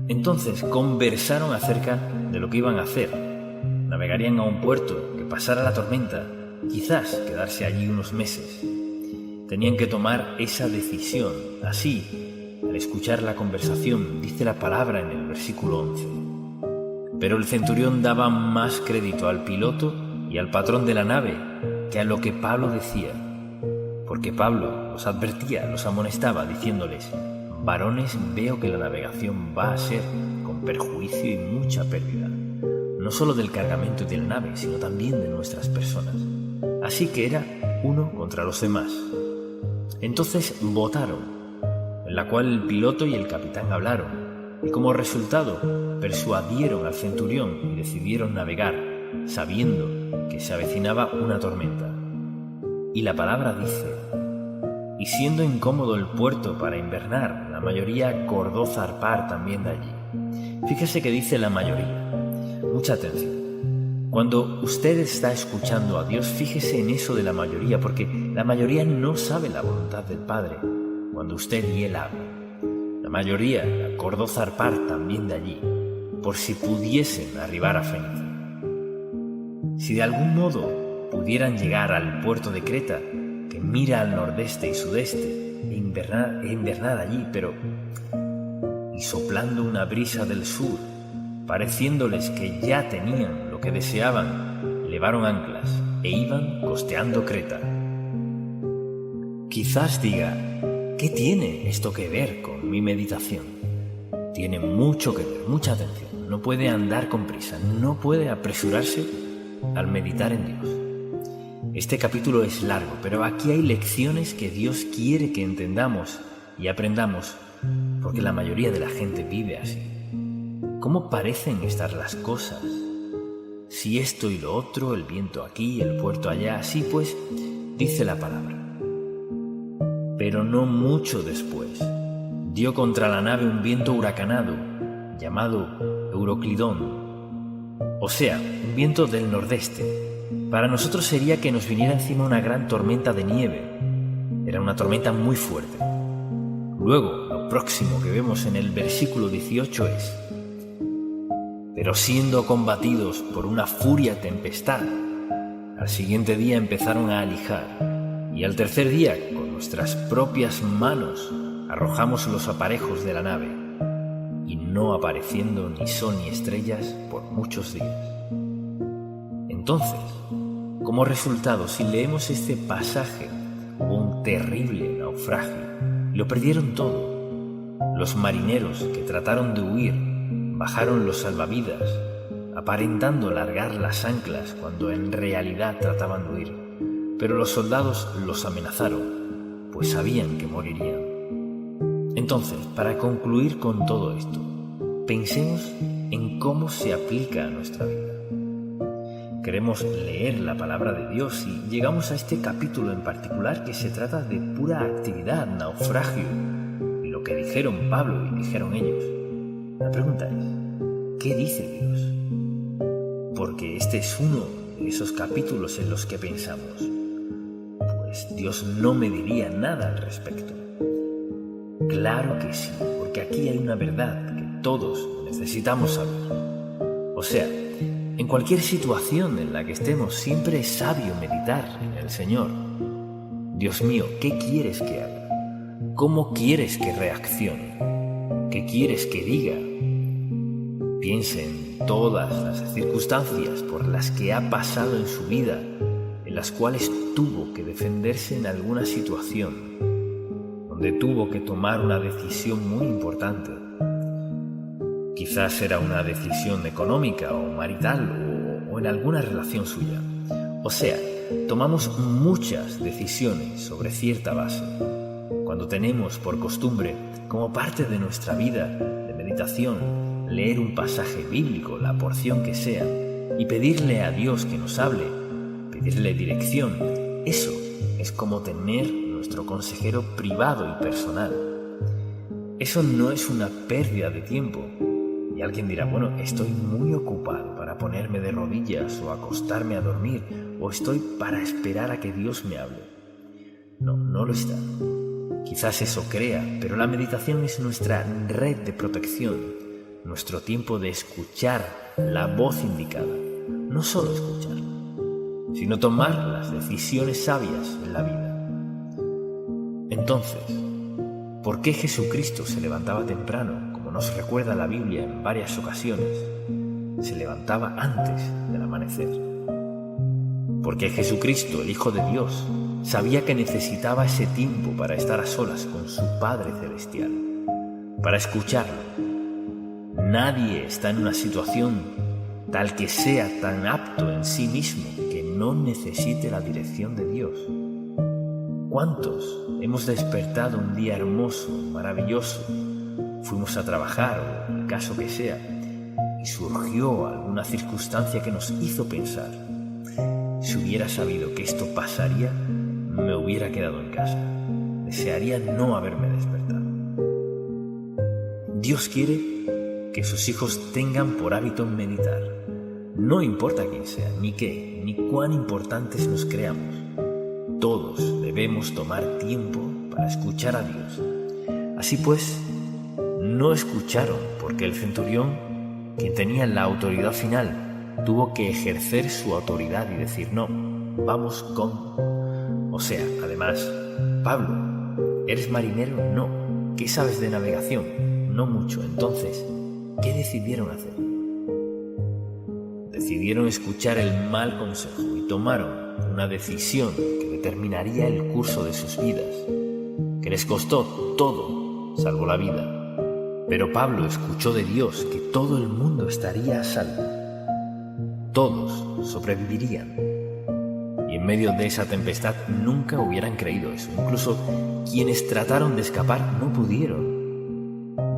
Entonces conversaron acerca de lo que iban a hacer. Navegarían a un puerto que pasara la tormenta, quizás quedarse allí unos meses. Tenían que tomar esa decisión. Así, al escuchar la conversación, dice la palabra en el versículo 11. Pero el centurión daba más crédito al piloto y al patrón de la nave que a lo que Pablo decía, porque Pablo los advertía, los amonestaba, diciéndoles: varones, veo que la navegación va a ser con perjuicio y mucha pérdida, no solo del cargamento y de la nave, sino también de nuestras personas. Así que era uno contra los demás. Entonces votaron, en la cual el piloto y el capitán hablaron, y como resultado persuadieron al centurión y decidieron navegar, sabiendo que se avecinaba una tormenta. Y la palabra dice: y siendo incómodo el puerto para invernar, la mayoría acordó zarpar también de allí. Fíjese que dice la mayoría. Mucha atención. Cuando usted está escuchando a Dios, fíjese en eso de la mayoría, porque la mayoría no sabe la voluntad del Padre cuando usted y Él hablan. La mayoría acordó zarpar también de allí, por si pudiesen arribar a Fenicia. Si de algún modo pudieran llegar al puerto de Creta, que mira al nordeste y sudeste, e invernar allí, y soplando una brisa del sur, pareciéndoles que ya tenían lo que deseaban, levaron anclas e iban costeando Creta. Quizás diga: ¿qué tiene esto que ver con mi meditación? Tiene mucho que ver, mucha atención. No puede andar con prisa, no puede apresurarse al meditar en Dios. Este capítulo es largo, pero aquí hay lecciones que Dios quiere que entendamos y aprendamos, porque la mayoría de la gente vive así. ¿Cómo parecen estar las cosas? Si esto y lo otro, el viento aquí, el puerto allá, así pues, dice la palabra. Pero no mucho después, dio contra la nave un viento huracanado, llamado Euroclidón, o sea, un viento del nordeste. Para nosotros sería que nos viniera encima una gran tormenta de nieve. Era una tormenta muy fuerte. Luego, lo próximo que vemos en el versículo 18 es: pero siendo combatidos por una furia tempestad, al siguiente día empezaron a alijar, y al tercer día, con nuestras propias manos, arrojamos los aparejos de la nave, y no apareciendo ni sol ni estrellas por muchos días. Entonces, como resultado, si leemos este pasaje, hubo un terrible naufragio, y lo perdieron todo. Los marineros que trataron de huir bajaron los salvavidas, aparentando largar las anclas cuando en realidad trataban de huir, pero los soldados los amenazaron, pues sabían que morirían. Entonces, para concluir con todo esto, pensemos en cómo se aplica a nuestra vida. Queremos leer la palabra de Dios y llegamos a este capítulo en particular que se trata de pura actividad, naufragio, y lo que dijeron Pablo y dijeron ellos. La pregunta es: ¿qué dice Dios? Porque este es uno de esos capítulos en los que pensamos: pues Dios no me diría nada al respecto. Claro que sí, porque aquí hay una verdad que todos necesitamos saber. O sea, en cualquier situación en la que estemos, siempre es sabio meditar en el Señor. Dios mío, ¿qué quieres que haga? ¿Cómo quieres que reaccione? ¿Qué quieres que diga? Piense en todas las circunstancias por las que ha pasado en su vida, en las cuales tuvo que defenderse en alguna situación, donde tuvo que tomar una decisión muy importante. Quizás era una decisión económica o marital o en alguna relación suya. O sea, tomamos muchas decisiones sobre cierta base. Cuando tenemos por costumbre, como parte de nuestra vida de meditación, leer un pasaje bíblico, la porción que sea, y pedirle a Dios que nos hable, pedirle dirección, eso es como tener nuestro consejero privado y personal. Eso no es una pérdida de tiempo. Y alguien dirá, bueno, estoy muy ocupado para ponerme de rodillas o acostarme a dormir, o estoy para esperar a que Dios me hable. No, no lo está. Quizás eso crea, pero la meditación es nuestra red de protección, nuestro tiempo de escuchar la voz indicada. No solo escuchar, sino tomar las decisiones sabias en la vida. Entonces, ¿por qué Jesucristo se levantaba temprano, como nos recuerda la Biblia en varias ocasiones? Se levantaba antes del amanecer. Porque Jesucristo, el Hijo de Dios, sabía que necesitaba ese tiempo para estar a solas con su Padre Celestial, para escucharlo. Nadie está en una situación tal que sea tan apto en sí mismo que no necesite la dirección de Dios. ¿Cuántos hemos despertado un día hermoso, maravilloso? Fuimos a trabajar o el caso que sea y surgió alguna circunstancia que nos hizo pensar: si hubiera sabido que esto pasaría, me hubiera quedado en casa. Desearía no haberme despertado. Dios quiere que sus hijos tengan por hábito meditar. No importa quién sea, ni qué, ni cuán importantes nos creamos. Todos debemos tomar tiempo para escuchar a Dios. Así pues, no escucharon porque el centurión, quien tenía la autoridad final, tuvo que ejercer su autoridad y decir: no, vamos con... O sea, además, Pablo, ¿eres marinero? No. ¿Qué sabes de navegación? No mucho. Entonces, ¿qué decidieron hacer? Decidieron escuchar el mal consejo y tomaron una decisión que determinaría el curso de sus vidas, que les costó todo, salvo la vida. Pero Pablo escuchó de Dios que todo el mundo estaría a salvo. Todos sobrevivirían. Y en medio de esa tempestad nunca hubieran creído eso. Incluso quienes trataron de escapar no pudieron.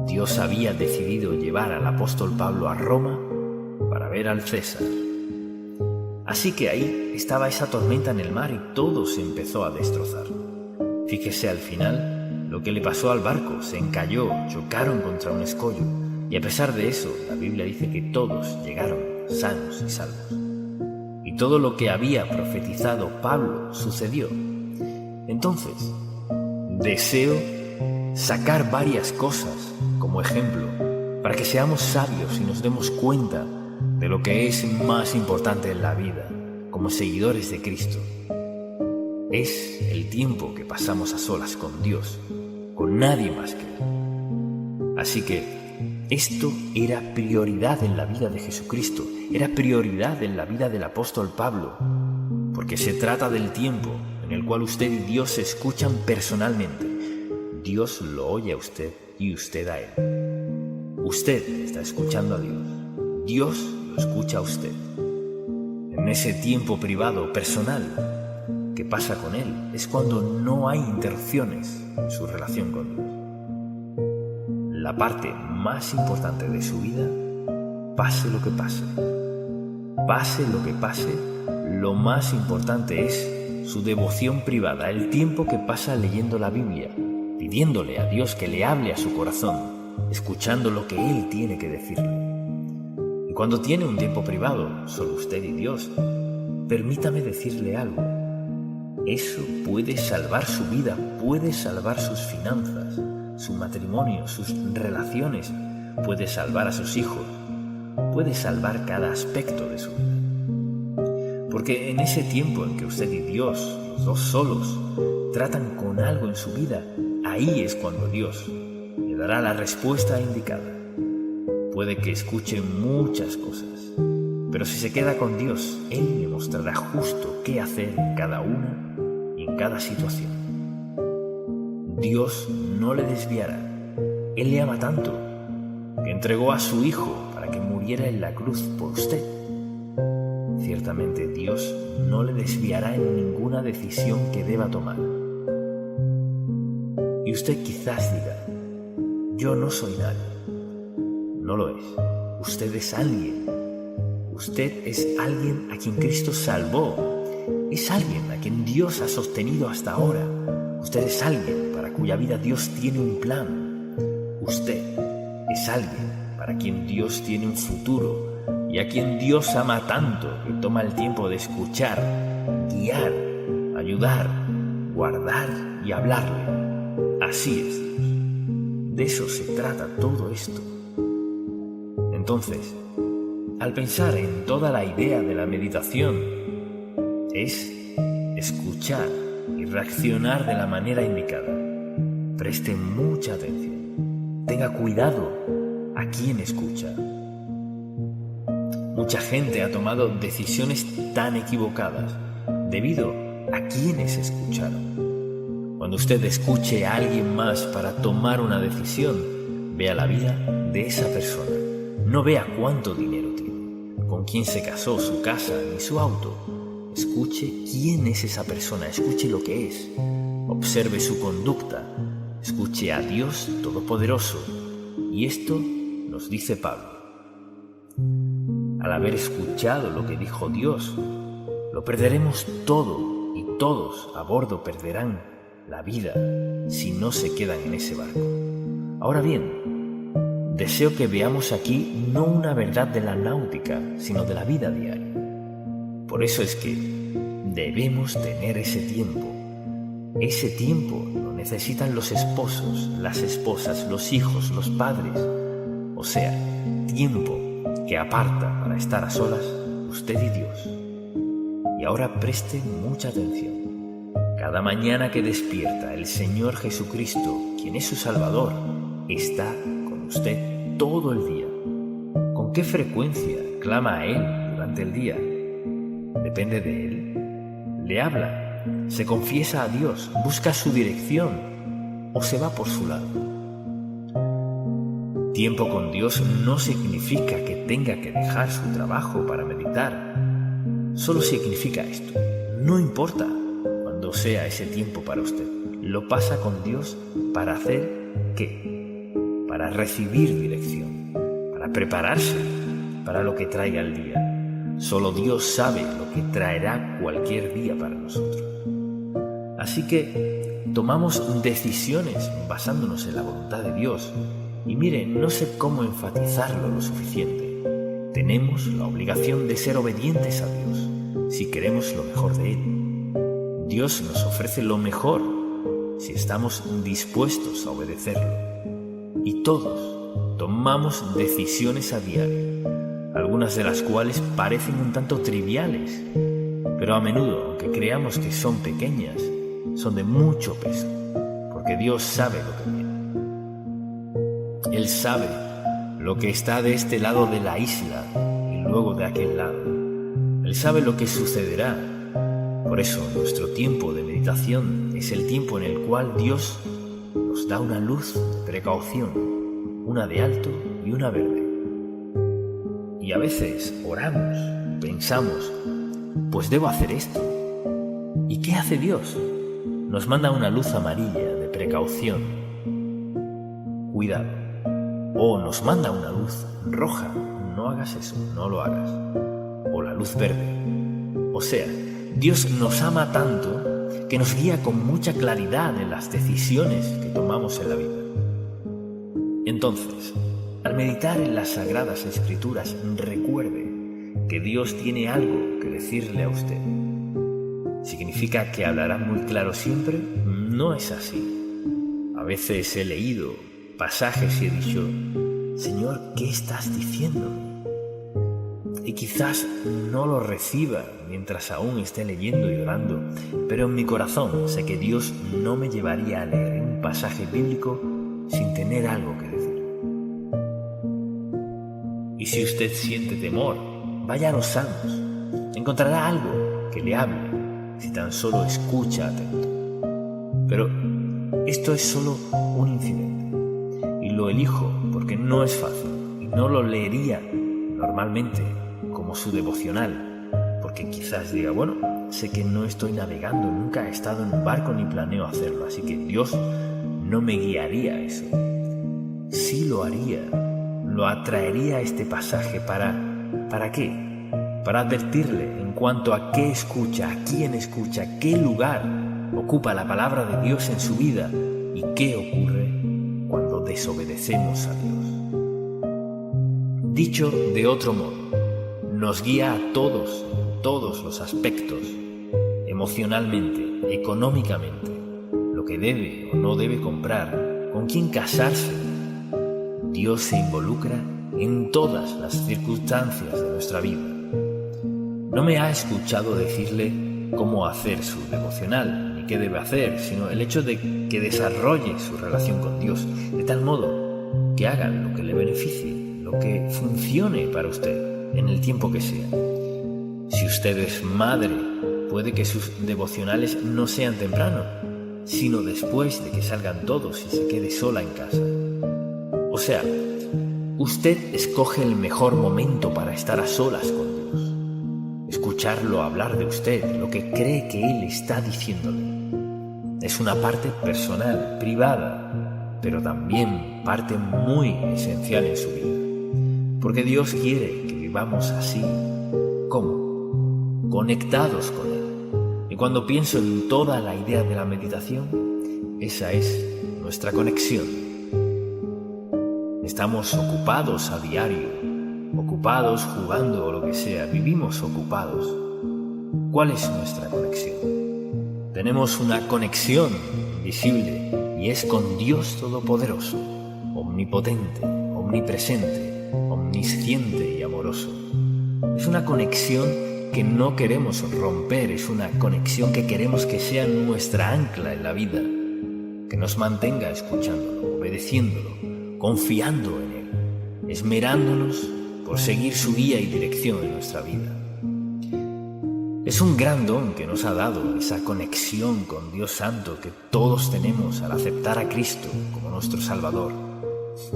Dios había decidido llevar al apóstol Pablo a Roma para ver al César. Así que ahí estaba esa tormenta en el mar y todo se empezó a destrozar. Fíjese al final lo que le pasó al barco: se encalló, chocaron contra un escollo, y a pesar de eso, la Biblia dice que todos llegaron sanos y salvos. Y todo lo que había profetizado Pablo sucedió. Entonces, deseo sacar varias cosas como ejemplo para que seamos sabios y nos demos cuenta de lo que es más importante en la vida como seguidores de Cristo. Es el tiempo que pasamos a solas con Dios, con nadie más que Él. Así que esto era prioridad en la vida de Jesucristo, era prioridad en la vida del apóstol Pablo, porque se trata del tiempo en el cual usted y Dios se escuchan personalmente. Dios lo oye a usted y usted a Él. Usted está escuchando a Dios, Dios lo escucha a usted. En ese tiempo privado, personal, que pasa con Él, es cuando no hay interrupciones en su relación con Dios. La parte más importante de su vida, pase lo que pase. Pase lo que pase, lo más importante es su devoción privada, el tiempo que pasa leyendo la Biblia, pidiéndole a Dios que le hable a su corazón, escuchando lo que Él tiene que decirle. Y cuando tiene un tiempo privado, solo usted y Dios, permítame decirle algo. Eso puede salvar su vida, puede salvar sus finanzas, su matrimonio, sus relaciones, puede salvar a sus hijos, puede salvar cada aspecto de su vida. Porque en ese tiempo en que usted y Dios, los dos solos, tratan con algo en su vida, ahí es cuando Dios le dará la respuesta indicada. Puede que escuche muchas cosas, pero si se queda con Dios, Él le mostrará justo qué hacer en cada una y en cada situación. Dios no le desviará. Él le ama tanto que entregó a su Hijo para que muriera en la cruz por usted. Ciertamente Dios no le desviará en ninguna decisión que deba tomar. Y usted quizás diga: yo no soy nadie. No lo es. Usted es alguien. Usted es alguien a quien Cristo salvó. Es alguien a quien Dios ha sostenido hasta ahora. Usted es alguien para cuya vida Dios tiene un plan. Usted es alguien para quien Dios tiene un futuro y a quien Dios ama tanto que toma el tiempo de escuchar, guiar, ayudar, guardar y hablarle. Así es Dios. De eso se trata todo esto. Entonces, al pensar en toda la idea de la meditación, es escuchar y reaccionar de la manera indicada. Preste mucha atención. Tenga cuidado a quién escucha. Mucha gente ha tomado decisiones tan equivocadas debido a quienes escucharon. Cuando usted escuche a alguien más para tomar una decisión, vea la vida de esa persona. No vea cuánto dinero tiene, con quién se casó, su casa ni su auto. Escuche quién es esa persona, escuche lo que es. Observe su conducta, escuche a Dios Todopoderoso. Y esto nos dice Pablo. Al haber escuchado lo que dijo Dios, lo perderemos todo y todos a bordo perderán la vida si no se quedan en ese barco. Ahora bien, deseo que veamos aquí no una verdad de la náutica, sino de la vida diaria. Por eso es que debemos tener ese tiempo. Ese tiempo lo necesitan los esposos, las esposas, los hijos, los padres. O sea, tiempo que aparta para estar a solas usted y Dios. Y ahora preste mucha atención. Cada mañana que despierta, el Señor Jesucristo, quien es su Salvador, está con usted todo el día. ¿Con qué frecuencia clama a Él durante el día? Depende de Él. Le habla, se confiesa a Dios, busca su dirección o se va por su lado. Tiempo con Dios no significa que tenga que dejar su trabajo para meditar. Solo significa esto. No importa cuándo sea ese tiempo para usted. Lo pasa con Dios para hacer ¿qué? Para recibir dirección, para prepararse para lo que traiga el día. Solo Dios sabe lo que traerá cualquier día para nosotros. Así que tomamos decisiones basándonos en la voluntad de Dios. Y mire, no sé cómo enfatizarlo lo suficiente. Tenemos la obligación de ser obedientes a Dios si queremos lo mejor de Él. Dios nos ofrece lo mejor si estamos dispuestos a obedecerlo. Y todos tomamos decisiones a diario, algunas de las cuales parecen un tanto triviales, pero a menudo, aunque creamos que son pequeñas, son de mucho peso, porque Dios sabe lo que viene. Él sabe lo que está de este lado de la isla y luego de aquel lado. Él sabe lo que sucederá. Por eso nuestro tiempo de meditación es el tiempo en el cual Dios nos da una luz de precaución, una de alto y una verde. Y a veces oramos, pensamos, pues debo hacer esto. ¿Y qué hace Dios? Nos manda una luz amarilla de precaución. Cuidado. O nos manda una luz roja, no hagas eso, no lo hagas. O la luz verde. O sea, Dios nos ama tanto que nos guía con mucha claridad en las decisiones que tomamos en la vida. Entonces, al meditar en las Sagradas Escrituras, recuerde que Dios tiene algo que decirle a usted. ¿Significa que hablará muy claro siempre? No es así. A veces he leído pasajes y he dicho, Señor, ¿qué estás diciéndome? Y quizás no lo reciba mientras aún esté leyendo y orando, pero en mi corazón sé que Dios no me llevaría a leer un pasaje bíblico sin tener algo que decir. Y si usted siente temor, vaya a los Salmos. Encontrará algo que le hable si tan solo escucha atento. Pero esto es solo un incidente. Y lo elijo porque no es fácil y no lo leería normalmente como su devocional, porque quizás diga, bueno, sé que no estoy navegando, nunca he estado en un barco ni planeo hacerlo, así que Dios no me guiaría a eso. Sí lo haría, lo atraería a este pasaje ¿para qué? Para advertirle en cuanto a qué escucha, a quién escucha, qué lugar ocupa la palabra de Dios en su vida y qué ocurre cuando desobedecemos a Dios. Dicho de otro modo, nos guía a todos los aspectos, emocionalmente, económicamente, lo que debe o no debe comprar, con quién casarse. Dios se involucra en todas las circunstancias de nuestra vida. No me ha escuchado decirle cómo hacer su devocional, ni qué debe hacer, sino el hecho de que desarrolle su relación con Dios, de tal modo que haga lo que le beneficie, lo que funcione para usted, en el tiempo que sea. Si usted es madre, puede que sus devocionales no sean temprano, sino después de que salgan todos y se quede sola en casa. O sea, usted escoge el mejor momento para estar a solas con Dios, escucharlo hablar de usted, lo que cree que Él está diciéndole. Es una parte personal, privada, pero también parte muy esencial en su vida. Porque Dios quiere que vivamos así. ¿Cómo? Conectados con Él. Y cuando pienso en toda la idea de la meditación, esa es nuestra conexión. Estamos ocupados a diario, ocupados jugando o lo que sea, vivimos ocupados. ¿Cuál es nuestra conexión? Tenemos una conexión visible y es con Dios Todopoderoso, omnipotente, omnipresente, omnisciente y amoroso. Es una conexión que no queremos romper, es una conexión que queremos que sea nuestra ancla en la vida, que nos mantenga escuchándolo, obedeciéndolo, confiando en Él, esmerándonos por seguir su guía y dirección en nuestra vida. Es un gran don que nos ha dado esa conexión con Dios Santo que todos tenemos al aceptar a Cristo como nuestro Salvador.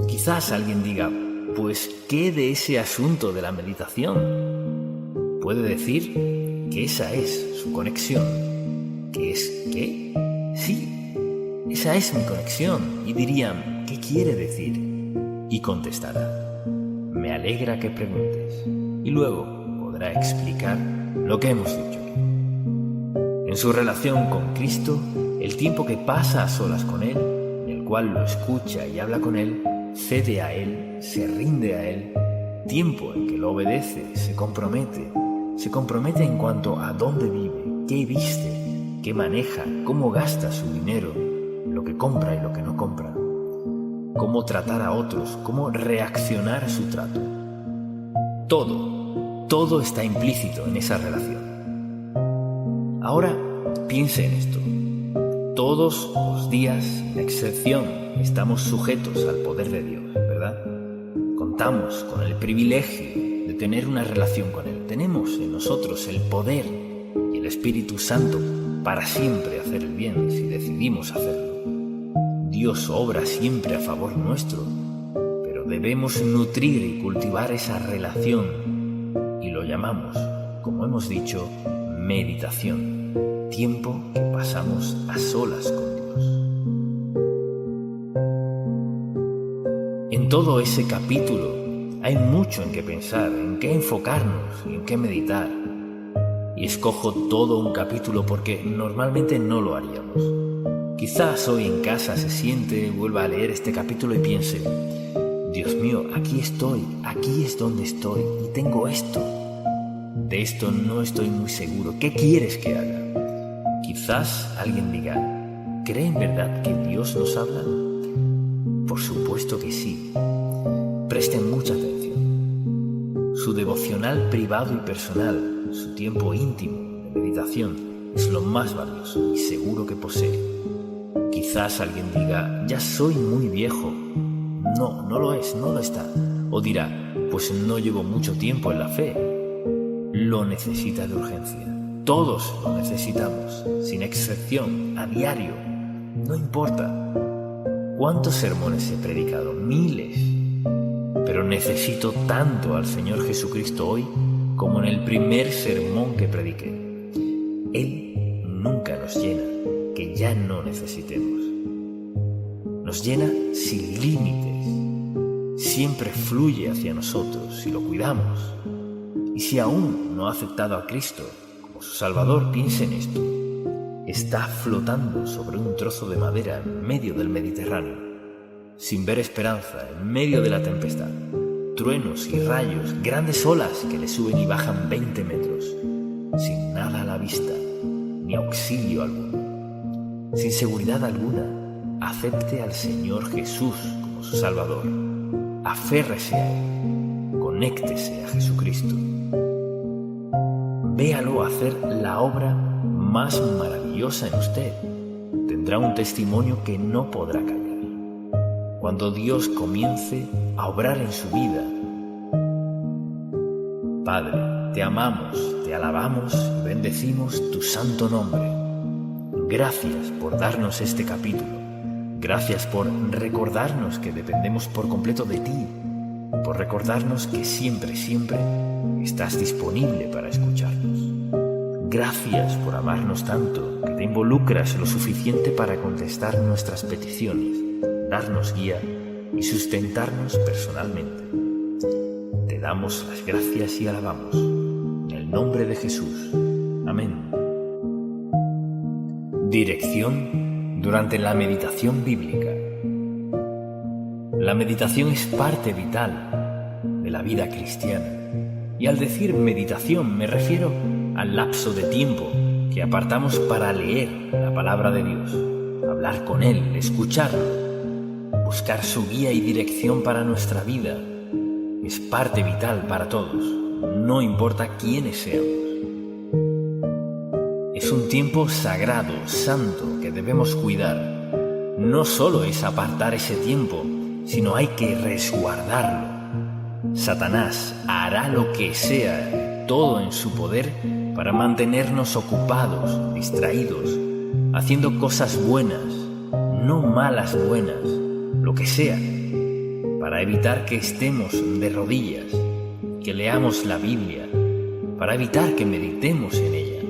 Quizás alguien diga, pues, ¿qué de ese asunto de la meditación? Puede decir que esa es su conexión. ¿Qué es qué? Sí, esa es mi conexión. Y dirían, ¿qué quiere decir? Y contestará, me alegra que preguntes. Y luego podrá explicar lo que hemos dicho. En su relación con Cristo, el tiempo que pasa a solas con Él, el cual lo escucha y habla con Él, cede a Él, se rinde a Él, tiempo en que lo obedece, se compromete en cuanto a dónde vive, qué viste, qué maneja, cómo gasta su dinero, lo que compra y lo que no compra, cómo tratar a otros, cómo reaccionar a su trato. Todo está implícito en esa relación. Ahora piense en esto. Todos los días, sin excepción, estamos sujetos al poder de Dios, ¿verdad? Contamos con el privilegio de tener una relación con Él. Tenemos en nosotros el poder y el Espíritu Santo para siempre hacer el bien si decidimos hacerlo. Dios obra siempre a favor nuestro, pero debemos nutrir y cultivar esa relación y lo llamamos, como hemos dicho, meditación, tiempo que pasamos a solas con Dios. En todo ese capítulo hay mucho en qué pensar, en qué enfocarnos y en qué meditar. Y escojo todo un capítulo porque normalmente no lo haríamos. Quizás hoy en casa se siente, vuelva a leer este capítulo y piense, Dios mío, aquí estoy, aquí es donde estoy y tengo esto. De esto no estoy muy seguro. ¿Qué quieres que haga? Quizás alguien diga, ¿cree en verdad que Dios nos habla? Por supuesto que sí. Presten mucha atención. Su devocional privado y personal, su tiempo íntimo de meditación, es lo más valioso y seguro que posee. Quizás alguien diga, ya soy muy viejo. No lo es, no lo está. O dirá, pues no llevo mucho tiempo en la fe. Lo necesita de urgencia. Todos lo necesitamos, sin excepción, a diario. No importa cuántos sermones he predicado, miles. Pero necesito tanto al Señor Jesucristo hoy como en el primer sermón que prediqué. Él nunca nos llena, que ya no necesitemos. Nos llena sin límites. Siempre fluye hacia nosotros si lo cuidamos. Y si aún no ha aceptado a Cristo como su Salvador, piense en esto. Está flotando sobre un trozo de madera en medio del Mediterráneo. sin ver esperanza en medio de la tempestad, truenos y rayos, grandes olas que le suben y bajan 20 metros, sin nada a la vista, ni auxilio alguno, sin seguridad alguna, acepte al Señor Jesús como su Salvador, aférrese a Él, conéctese a Jesucristo. Véalo hacer la obra más maravillosa en usted. Tendrá un testimonio que no podrá callar. Cuando Dios comience a obrar en su vida. Padre, te amamos, te alabamos y bendecimos tu santo nombre. Gracias por darnos este capítulo. Gracias por recordarnos que dependemos por completo de ti. Por recordarnos que siempre, siempre estás disponible para escucharnos. Gracias por amarnos tanto, que te involucras lo suficiente para contestar nuestras peticiones, darnos guía y sustentarnos personalmente. Te damos las gracias y alabamos. En el nombre de Jesús. Amén. Dirección durante la meditación bíblica. La meditación es parte vital de la vida cristiana. Y al decir meditación me refiero al lapso de tiempo que apartamos para leer la palabra de Dios, hablar con Él, escucharlo, buscar su guía y dirección para nuestra vida. Es parte vital para todos, no importa quiénes seamos. Es un tiempo sagrado, santo, que debemos cuidar. No solo es apartar ese tiempo, sino hay que resguardarlo. Satanás hará lo que sea, todo en su poder, para mantenernos ocupados, distraídos, haciendo cosas buenas, no malas buenas, lo que sea, para evitar que estemos de rodillas, que leamos la Biblia, para evitar que meditemos en ella,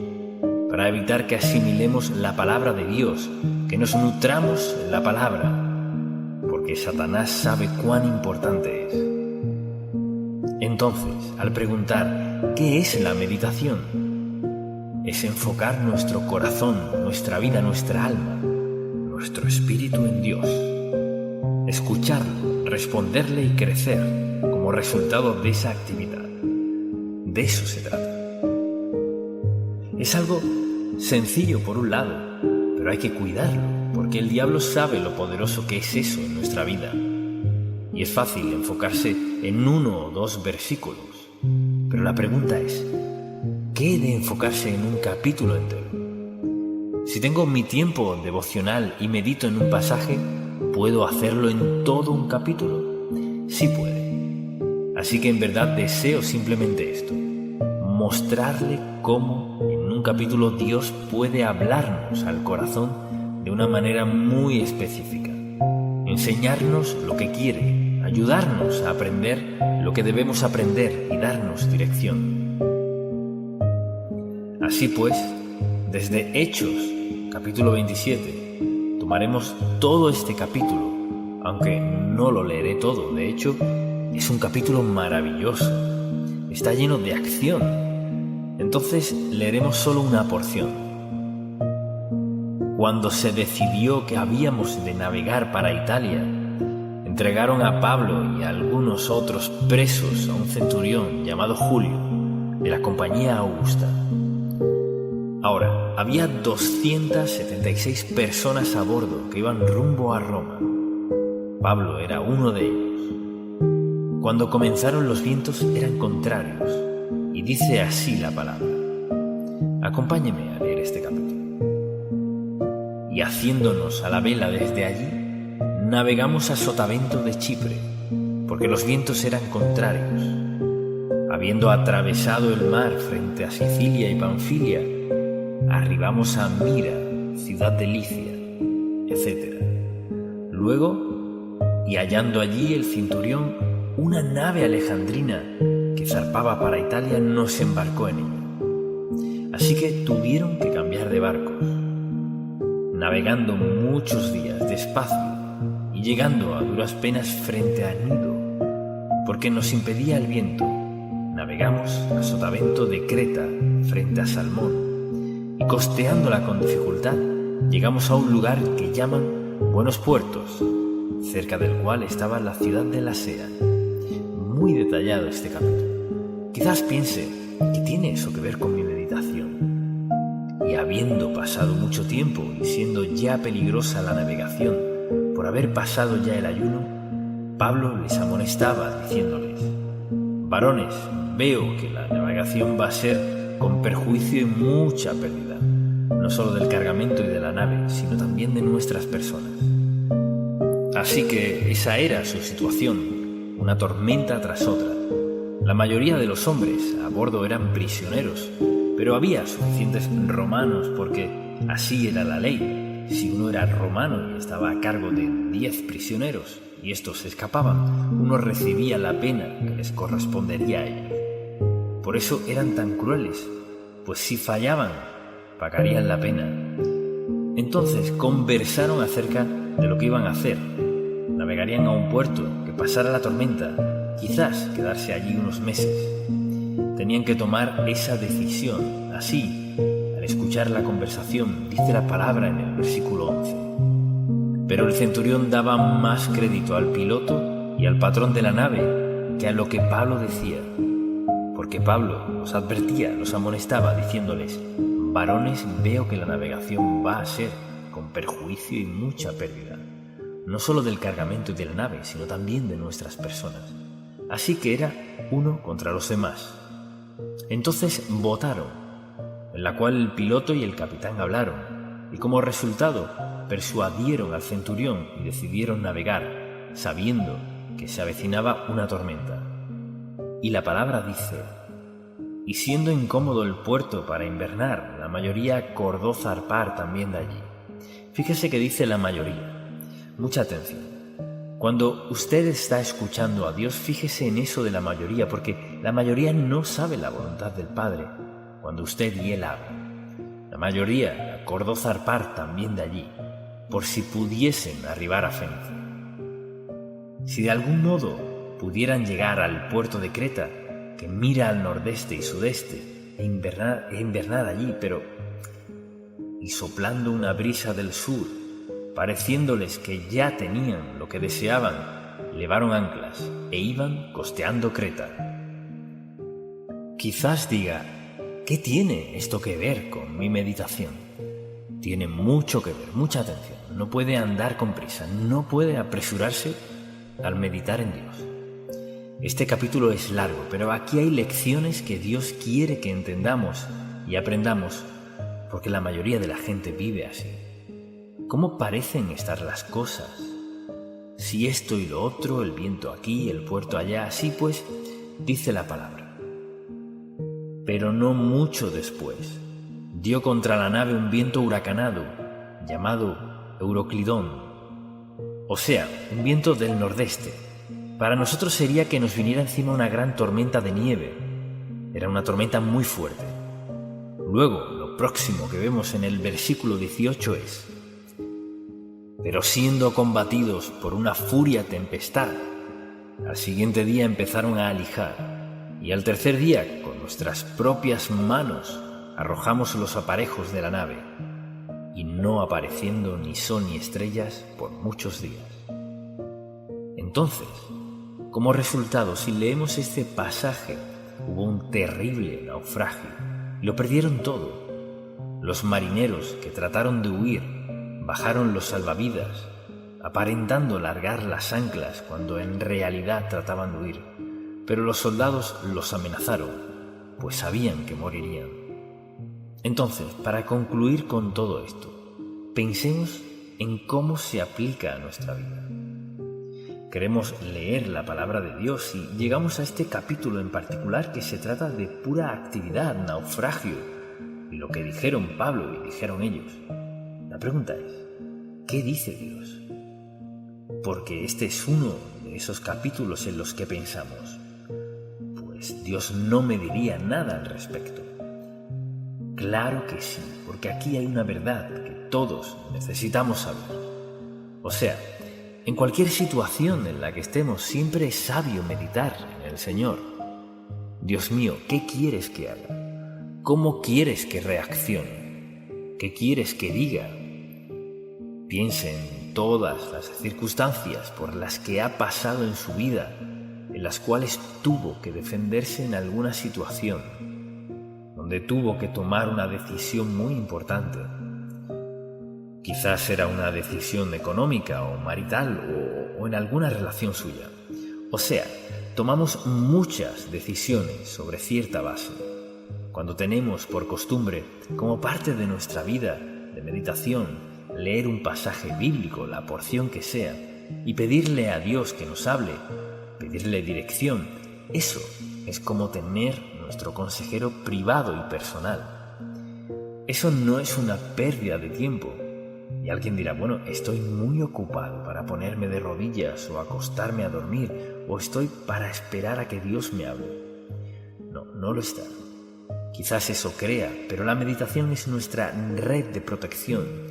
para evitar que asimilemos la palabra de Dios, que nos nutramos en la palabra, porque Satanás sabe cuán importante es. Entonces, al preguntar ¿qué es la meditación? Es enfocar nuestro corazón, nuestra vida, nuestra alma, nuestro espíritu en Dios. Escucharlo, responderle y crecer como resultado de esa actividad. De eso se trata. Es algo sencillo por un lado, pero hay que cuidarlo, porque el diablo sabe lo poderoso que es eso en nuestra vida. Y es fácil enfocarse en 1 o 2 versículos. Pero la pregunta es, ¿qué de enfocarse en un capítulo entero? Si tengo mi tiempo devocional y medito en un pasaje, ¿puedo hacerlo en todo un capítulo? Sí puede. Así que en verdad deseo simplemente esto, mostrarle cómo en un capítulo Dios puede hablarnos al corazón de una manera muy específica, enseñarnos lo que quiere, ayudarnos a aprender lo que debemos aprender y darnos dirección. Así pues, desde Hechos, capítulo 27, tomaremos todo este capítulo, aunque no lo leeré todo. De hecho, es un capítulo maravilloso, está lleno de acción. Entonces leeremos solo una porción. Cuando se decidió que habíamos de navegar para Italia, entregaron a Pablo y a algunos otros presos a un centurión llamado Julio, de la compañía Augusta. Ahora, había 276 personas a bordo que iban rumbo a Roma. Pablo era uno de ellos. Cuando comenzaron los vientos eran contrarios, y dice así la palabra. Acompáñeme a leer este capítulo. Y haciéndonos a la vela desde allí, navegamos a Sotavento de Chipre, porque los vientos eran contrarios. Habiendo atravesado el mar frente a Sicilia y Panfilia, arribamos a Mira, ciudad de Licia, etc. Luego, y hallando allí el centurión, una nave alejandrina que zarpaba para Italia, nos embarcó en ella. Así que tuvieron que cambiar de barcos, navegando muchos días despacio y llegando a duras penas frente a Gnido, porque nos impedía el viento. Navegamos a Sotavento de Creta frente a Salmón, y costeándola con dificultad llegamos a un lugar que llaman Buenos Puertos, cerca del cual estaba la ciudad de Lasea. Muy detallado este capítulo. Quizás piense que tiene eso que ver con mi meditación. Y habiendo pasado mucho tiempo y siendo ya peligrosa la navegación por haber pasado ya el ayuno, Pablo les amonestaba diciéndoles: varones, veo que la navegación va a ser con perjuicio y mucha pérdida, no solo del cargamento y de la nave, sino también de nuestras personas. Así que esa era su situación, una tormenta tras otra. La mayoría de los hombres a bordo eran prisioneros, pero había suficientes romanos porque así era la ley. Si uno era romano y estaba a cargo de 10 prisioneros y estos se escapaban, uno recibía la pena que les correspondería a ellos. Por eso eran tan crueles, pues si fallaban, pagarían la pena. Entonces conversaron acerca de lo que iban a hacer. Navegarían a un puerto que pasara la tormenta, quizás quedarse allí unos meses. Tenían que tomar esa decisión. Así, al escuchar la conversación, dice la palabra en el versículo 11. Pero el centurión daba más crédito al piloto y al patrón de la nave que a lo que Pablo decía. Porque Pablo los advertía, los amonestaba, diciéndoles: varones, veo que la navegación va a ser con perjuicio y mucha pérdida, no solo del cargamento y de la nave, sino también de nuestras personas. Así que era uno contra los demás. Entonces votaron, en la cual el piloto y el capitán hablaron, y como resultado persuadieron al centurión y decidieron navegar, sabiendo que se avecinaba una tormenta. Y la palabra dice: y siendo incómodo el puerto para invernar, la mayoría acordó zarpar también de allí. Fíjese que dice la mayoría. Mucha atención. Cuando usted está escuchando a Dios, fíjese en eso de la mayoría, porque la mayoría no sabe la voluntad del Padre cuando usted y Él hablan. La mayoría acordó zarpar también de allí, por si pudiesen arribar a Fenicia. Si de algún modo pudieran llegar al puerto de Creta, que mira al nordeste y sudeste, e invernar allí, y soplando una brisa del sur, pareciéndoles que ya tenían lo que deseaban, levaron anclas e iban costeando Creta. Quizás diga: ¿qué tiene esto que ver con mi meditación? Tiene mucho que ver, mucha atención. No puede andar con prisa, no puede apresurarse al meditar en Dios. Este capítulo es largo, pero aquí hay lecciones que Dios quiere que entendamos y aprendamos, porque la mayoría de la gente vive así. ¿Cómo parecen estar las cosas? Si esto y lo otro, el viento aquí, el puerto allá, así pues, dice la palabra. Pero no mucho después, dio contra la nave un viento huracanado, llamado Euroclidón, o sea, un viento del nordeste. Para nosotros sería que nos viniera encima una gran tormenta de nieve. Era una tormenta muy fuerte. Luego, lo próximo que vemos en el versículo 18 es: pero siendo combatidos por una furia tempestad, al siguiente día empezaron a alijar, y al tercer día, con nuestras propias manos, arrojamos los aparejos de la nave, y no apareciendo ni sol ni estrellas por muchos días. Entonces, como resultado, si leemos este pasaje, hubo un terrible naufragio, y lo perdieron todo. Los marineros que trataron de huir bajaron los salvavidas, aparentando largar las anclas cuando en realidad trataban de huir, pero los soldados los amenazaron, pues sabían que morirían. Entonces, para concluir con todo esto, pensemos en cómo se aplica a nuestra vida. Queremos leer la palabra de Dios y llegamos a este capítulo en particular que se trata de pura actividad, naufragio, y lo que dijeron Pablo y dijeron ellos. La pregunta es: ¿qué dice Dios? Porque este es uno de esos capítulos en los que pensamos: pues Dios no me diría nada al respecto. Claro que sí, porque aquí hay una verdad que todos necesitamos saber. O sea, en cualquier situación en la que estemos, siempre es sabio meditar en el Señor. Dios mío, ¿qué quieres que haga? ¿Cómo quieres que reaccione? ¿Qué quieres que diga? Piense en todas las circunstancias por las que ha pasado en su vida, en las cuales tuvo que defenderse en alguna situación, donde tuvo que tomar una decisión muy importante. Quizás era una decisión económica o marital o en alguna relación suya. O sea, tomamos muchas decisiones sobre cierta base. Cuando tenemos por costumbre, como parte de nuestra vida de meditación, leer un pasaje bíblico, la porción que sea, y pedirle a Dios que nos hable, pedirle dirección, eso es como tener nuestro consejero privado y personal. Eso no es una pérdida de tiempo. Y alguien dirá, bueno, estoy muy ocupado para ponerme de rodillas o acostarme a dormir, o estoy para esperar a que Dios me hable. No, no lo está. Quizás eso crea, pero la meditación es nuestra red de protección,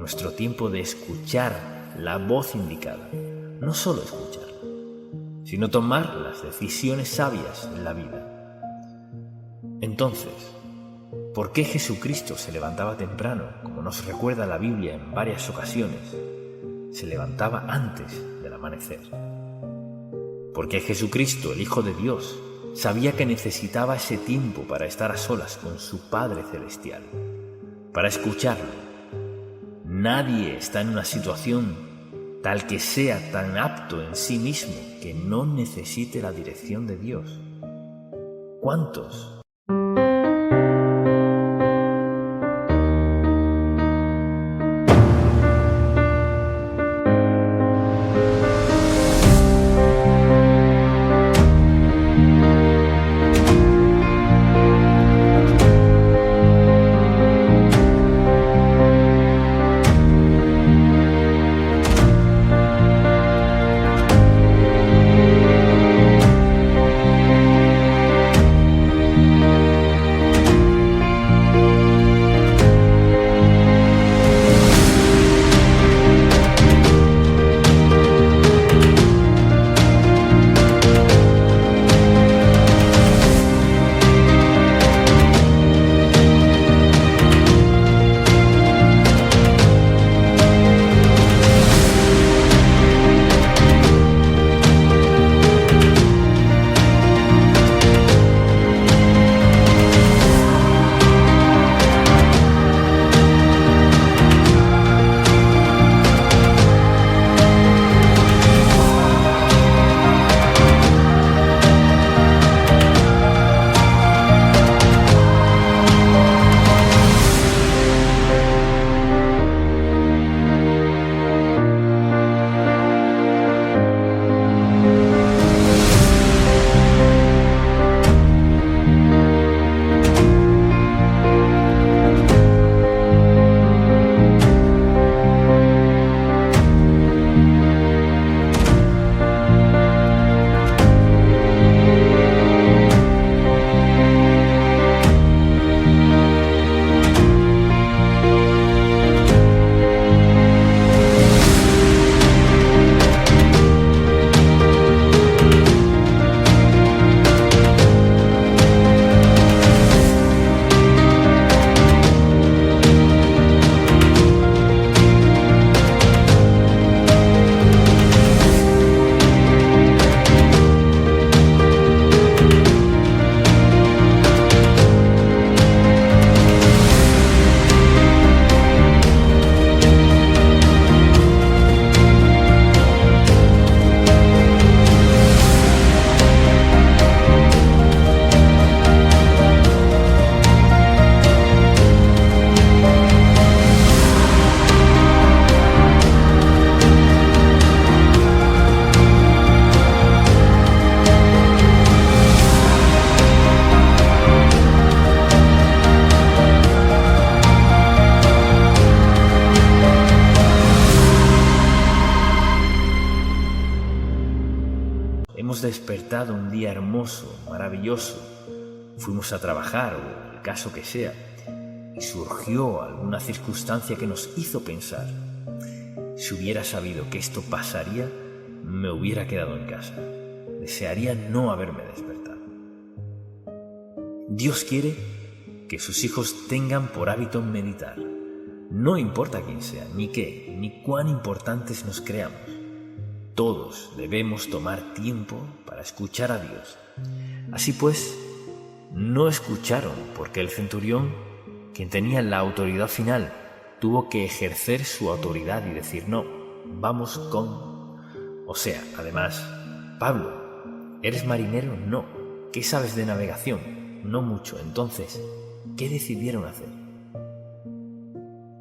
nuestro tiempo de escuchar la voz indicada. No solo escucharla, sino tomar las decisiones sabias en la vida. Entonces, ¿por qué Jesucristo se levantaba temprano, como nos recuerda la Biblia en varias ocasiones? Se levantaba antes del amanecer. Porque Jesucristo, el Hijo de Dios, sabía que necesitaba ese tiempo para estar a solas con su Padre Celestial, para escucharlo. Nadie está en una situación tal que sea tan apto en sí mismo que no necesite la dirección de Dios. ¿Cuántos? Hemos despertado un día hermoso, maravilloso. Fuimos a trabajar o el caso que sea, y surgió alguna circunstancia que nos hizo pensar. Si hubiera sabido que esto pasaría, me hubiera quedado en casa. Desearía no haberme despertado. Dios quiere que sus hijos tengan por hábito meditar, No importa quién sea, ni qué, ni cuán importantes nos creamos. Todos debemos tomar tiempo para escuchar a Dios. Así pues, no escucharon porque el centurión, quien tenía la autoridad final, tuvo que ejercer su autoridad y decir no, vamos con... O sea, además, Pablo, ¿eres marinero? No. ¿Qué sabes de navegación? No mucho. Entonces, ¿qué decidieron hacer?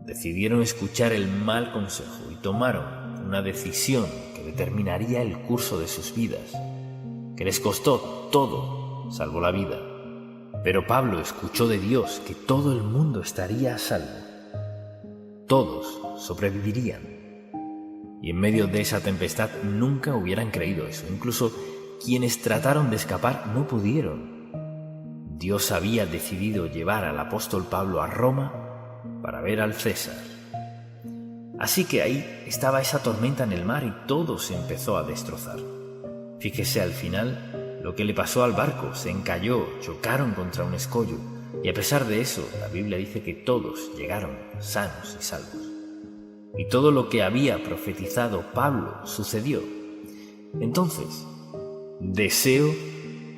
Decidieron escuchar el mal consejo y tomaron una decisión que determinaría el curso de sus vidas, que les costó todo, salvo la vida. Pero Pablo escuchó de Dios que todo el mundo estaría a salvo. Todos sobrevivirían. Y en medio de esa tempestad nunca hubieran creído eso. Incluso quienes trataron de escapar no pudieron. Dios había decidido llevar al apóstol Pablo a Roma para ver al César. Así que ahí estaba esa tormenta en el mar y todo se empezó a destrozar. Fíjese al final lo que le pasó al barco. Se encalló, chocaron contra un escollo y a pesar de eso la Biblia dice que todos llegaron sanos y salvos. Y todo lo que había profetizado Pablo sucedió. Entonces, deseo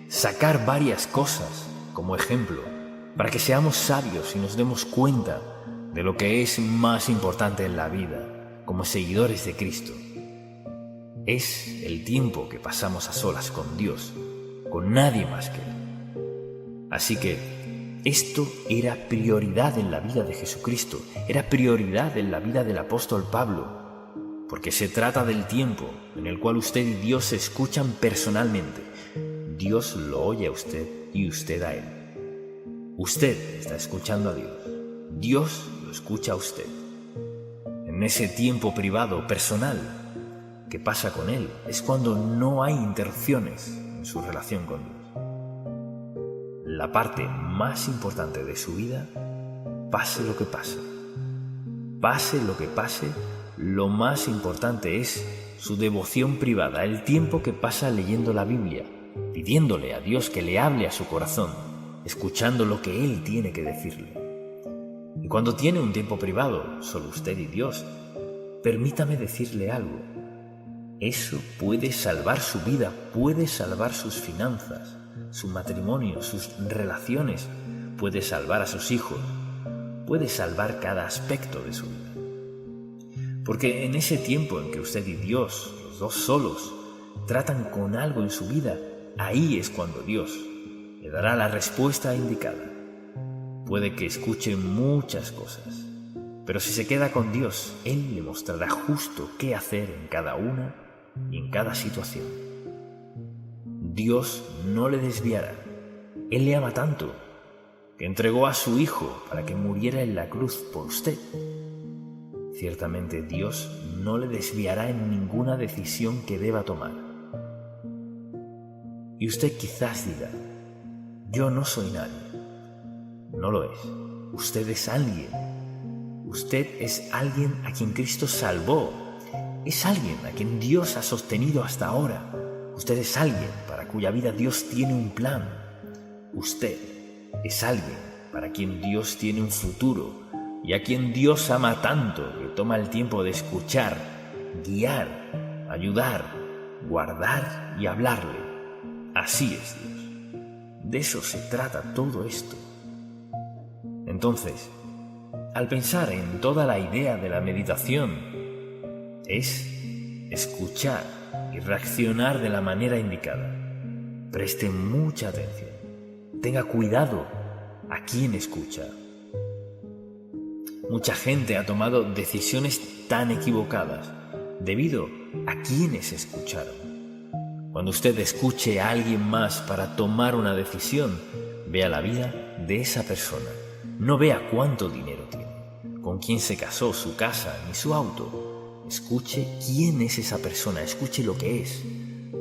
sacar varias cosas como ejemplo para que seamos sabios y nos demos cuenta de lo que es más importante en la vida como seguidores de Cristo. Es el tiempo que pasamos a solas con Dios, con nadie más que Él. Así que esto era prioridad en la vida de Jesucristo, era prioridad en la vida del apóstol Pablo, porque se trata del tiempo en el cual usted y Dios se escuchan personalmente. Dios lo oye a usted y usted a Él. Usted está escuchando a Dios. Dios lo escucha a usted. En ese tiempo privado, personal, que pasa con Él, es cuando no hay interrupciones en su relación con Dios. La parte más importante de su vida, pase lo que pase. Pase lo que pase, lo más importante es su devoción privada, el tiempo que pasa leyendo la Biblia, pidiéndole a Dios que le hable a su corazón, escuchando lo que Él tiene que decirle. Y cuando tiene un tiempo privado, solo usted y Dios, permítame decirle algo. Eso puede salvar su vida, puede salvar sus finanzas, su matrimonio, sus relaciones, puede salvar a sus hijos, puede salvar cada aspecto de su vida. Porque en ese tiempo en que usted y Dios, los dos solos, tratan con algo en su vida, ahí es cuando Dios le dará la respuesta indicada. Puede que escuche muchas cosas, pero si se queda con Dios, Él le mostrará justo qué hacer en cada una y en cada situación. Dios no le desviará. Él le ama tanto que entregó a su Hijo para que muriera en la cruz por usted. Ciertamente Dios no le desviará en ninguna decisión que deba tomar. Y usted quizás diga, yo no soy nadie. No lo es. Usted es alguien. Usted es alguien a quien Cristo salvó. Es alguien a quien Dios ha sostenido hasta ahora. Usted es alguien para cuya vida Dios tiene un plan. Usted es alguien para quien Dios tiene un futuro y a quien Dios ama tanto que toma el tiempo de escuchar, guiar, ayudar, guardar y hablarle. Así es Dios. De eso se trata todo esto. Entonces, al pensar en toda la idea de la meditación, es escuchar y reaccionar de la manera indicada. Preste mucha atención. Tenga cuidado a quién escucha. Mucha gente ha tomado decisiones tan equivocadas debido a quienes escucharon. Cuando usted escuche a alguien más para tomar una decisión, vea la vida de esa persona. No vea cuánto dinero tiene, con quién se casó, su casa, ni su auto. Escuche quién es esa persona, escuche lo que es.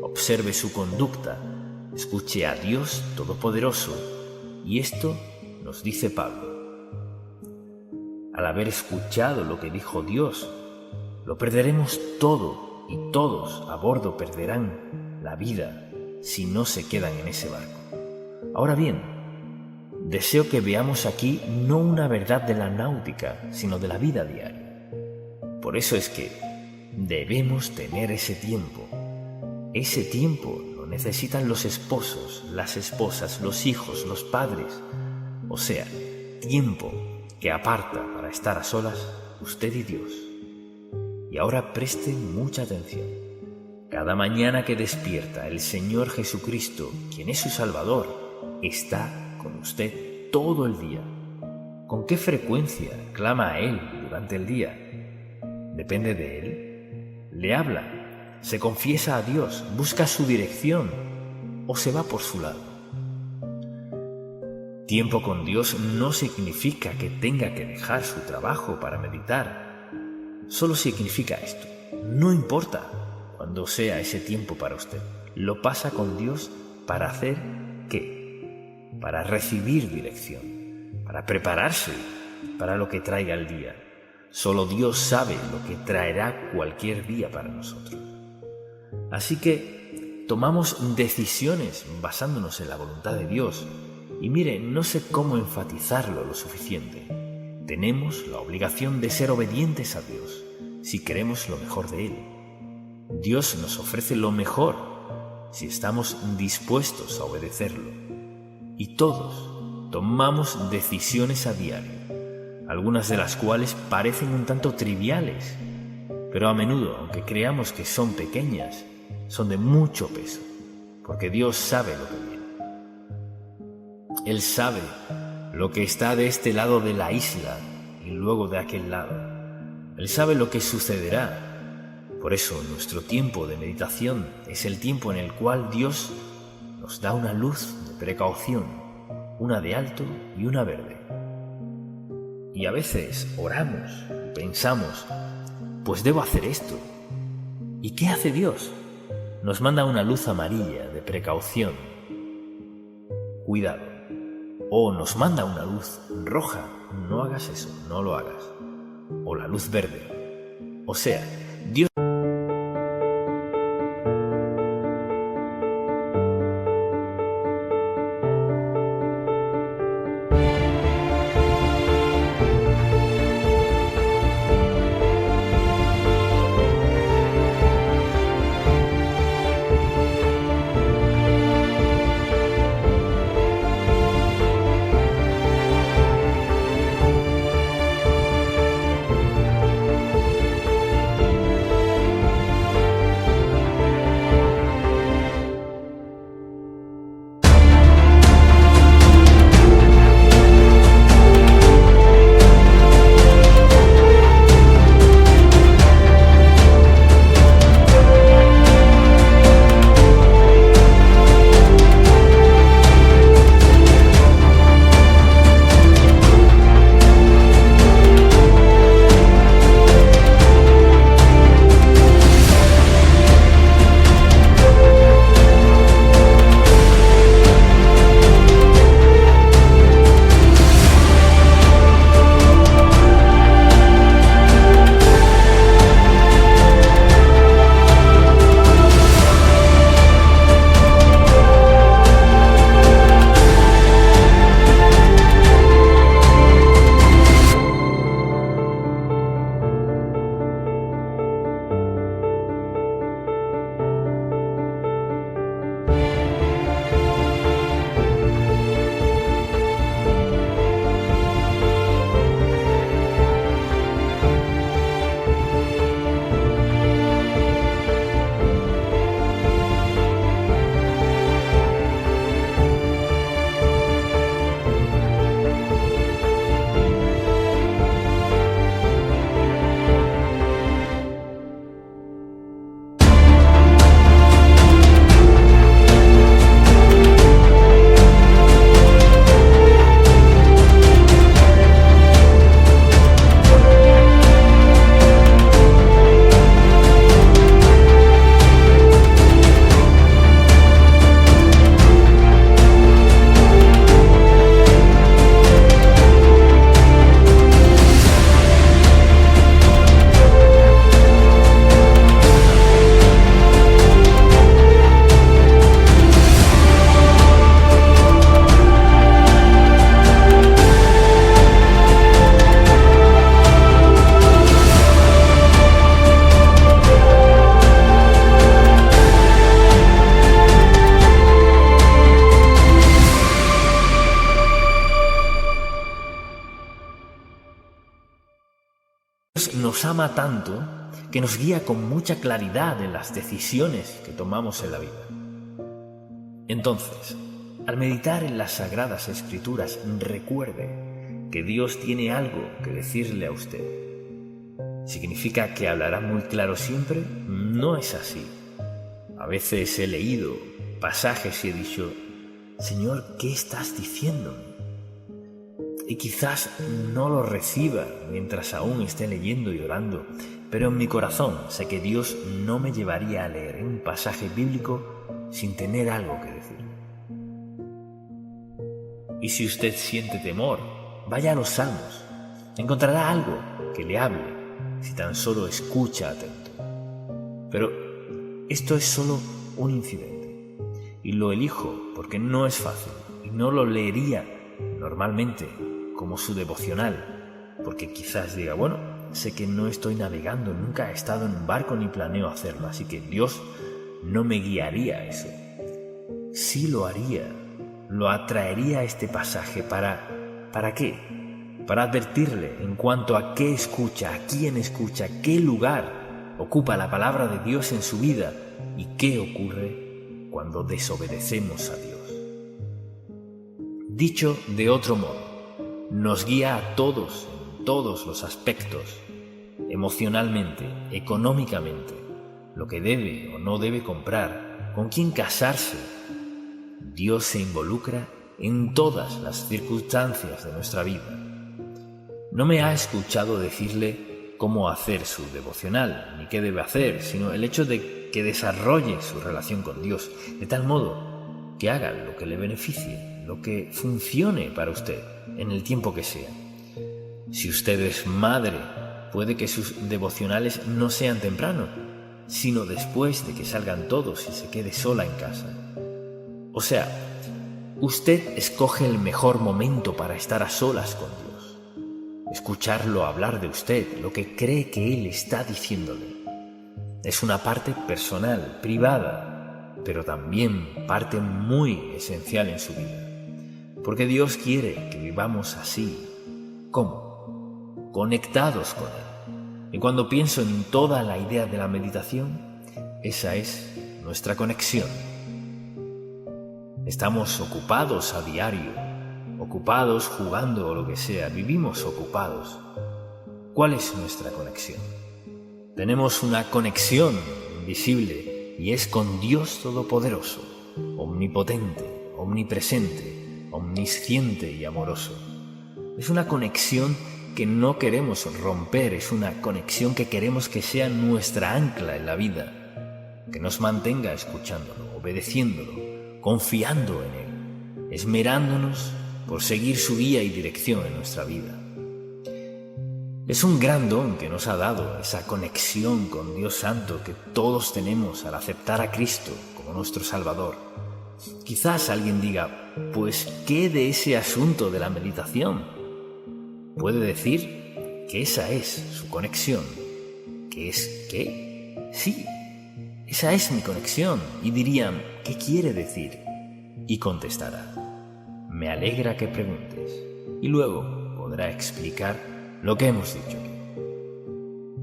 Observe su conducta, escuche a Dios Todopoderoso. Y esto nos dice Pablo. Al haber escuchado lo que dijo Dios, lo perderemos todo y todos a bordo perderán la vida si no se quedan en ese barco. Ahora bien, deseo que veamos aquí no una verdad de la náutica, sino de la vida diaria. Por eso es que debemos tener ese tiempo. Ese tiempo lo necesitan los esposos, las esposas, los hijos, los padres. O sea, tiempo que aparta para estar a solas usted y Dios. Y ahora preste mucha atención. Cada mañana que despierta, el Señor Jesucristo, quien es su Salvador, está con usted todo el día. ¿Con qué frecuencia clama a Él durante el día? Depende de Él. Le habla, se confiesa a Dios, busca su dirección o se va por su lado. Tiempo con Dios no significa que tenga que dejar su trabajo para meditar. Solo significa esto. No importa cuándo sea ese tiempo para usted. Lo pasa con Dios para hacer ¿qué? Para recibir dirección, para prepararse para lo que traiga el día. Solo Dios sabe lo que traerá cualquier día para nosotros. Así que tomamos decisiones basándonos en la voluntad de Dios. Y mire, no sé cómo enfatizarlo lo suficiente. Tenemos la obligación de ser obedientes a Dios si queremos lo mejor de Él. Dios nos ofrece lo mejor si estamos dispuestos a obedecerlo. Y todos tomamos decisiones a diario, algunas de las cuales parecen un tanto triviales, pero a menudo, aunque creamos que son pequeñas, son de mucho peso, porque Dios sabe lo que viene. Él sabe lo que está de este lado de la isla y luego de aquel lado. Él sabe lo que sucederá. Por eso nuestro tiempo de meditación es el tiempo en el cual Dios nos da una luz de precaución, una de alto y una verde. Y a veces oramos y pensamos, pues debo hacer esto. ¿Y qué hace Dios? Nos manda una luz amarilla de precaución. Cuidado. O nos manda una luz roja, no hagas eso, no lo hagas. O la luz verde. O sea, Dios nos ama tanto que nos guía con mucha claridad en las decisiones que tomamos en la vida. Entonces, al meditar en las Sagradas Escrituras, recuerde que Dios tiene algo que decirle a usted. ¿Significa que hablará muy claro siempre? No es así. A veces he leído pasajes y he dicho: Señor, ¿qué estás diciéndome? Y quizás no lo reciba mientras aún esté leyendo y orando, pero en mi corazón sé que Dios no me llevaría a leer un pasaje bíblico sin tener algo que decir. Y si usted siente temor, vaya a los Salmos. Encontrará algo que le hable si tan solo escucha atento. Pero esto es solo un incidente y lo elijo porque no es fácil y no lo leería normalmente como su devocional, porque quizás diga: bueno, sé que no estoy navegando, nunca he estado en un barco ni planeo hacerlo, así que Dios no me guiaría a eso. Sí lo haría, lo atraería a este pasaje. ¿Para qué? Para advertirle en cuanto a qué escucha, a quién escucha, qué lugar ocupa la palabra de Dios en su vida y qué ocurre cuando desobedecemos a Dios. Dicho de otro modo, nos guía a todos en todos los aspectos, emocionalmente, económicamente, lo que debe o no debe comprar, con quién casarse. Dios se involucra en todas las circunstancias de nuestra vida. No me ha escuchado decirle cómo hacer su devocional, ni qué debe hacer, sino el hecho de que desarrolle su relación con Dios, de tal modo que haga lo que le beneficie, lo que funcione para usted, en el tiempo que sea. Si usted es madre, puede que sus devocionales no sean temprano, sino después de que salgan todos y se quede sola en casa. O sea, usted escoge el mejor momento para estar a solas con Dios, escucharlo hablar de usted, lo que cree que Él está diciéndole. Es una parte personal, privada, pero también parte muy esencial en su vida. Porque Dios quiere que vivamos así. ¿Cómo? Conectados con Él. Y cuando pienso en toda la idea de la meditación, esa es nuestra conexión. Estamos ocupados a diario, ocupados jugando o lo que sea, vivimos ocupados. ¿Cuál es nuestra conexión? Tenemos una conexión invisible y es con Dios Todopoderoso, omnipotente, omnipresente, omnisciente y amoroso. Es una conexión que no queremos romper, es una conexión que queremos que sea nuestra ancla en la vida, que nos mantenga escuchándolo, obedeciéndolo, confiando en Él, esmerándonos por seguir su guía y dirección en nuestra vida. Es un gran don que nos ha dado esa conexión con Dios Santo que todos tenemos al aceptar a Cristo como nuestro Salvador. Quizás alguien diga: pues, ¿qué de ese asunto de la meditación? Puede decir que esa es su conexión. ¿Qué es qué? Sí, esa es mi conexión. Y dirían: ¿qué quiere decir? Y contestará: me alegra que preguntes. Y luego podrá explicar lo que hemos dicho aquí.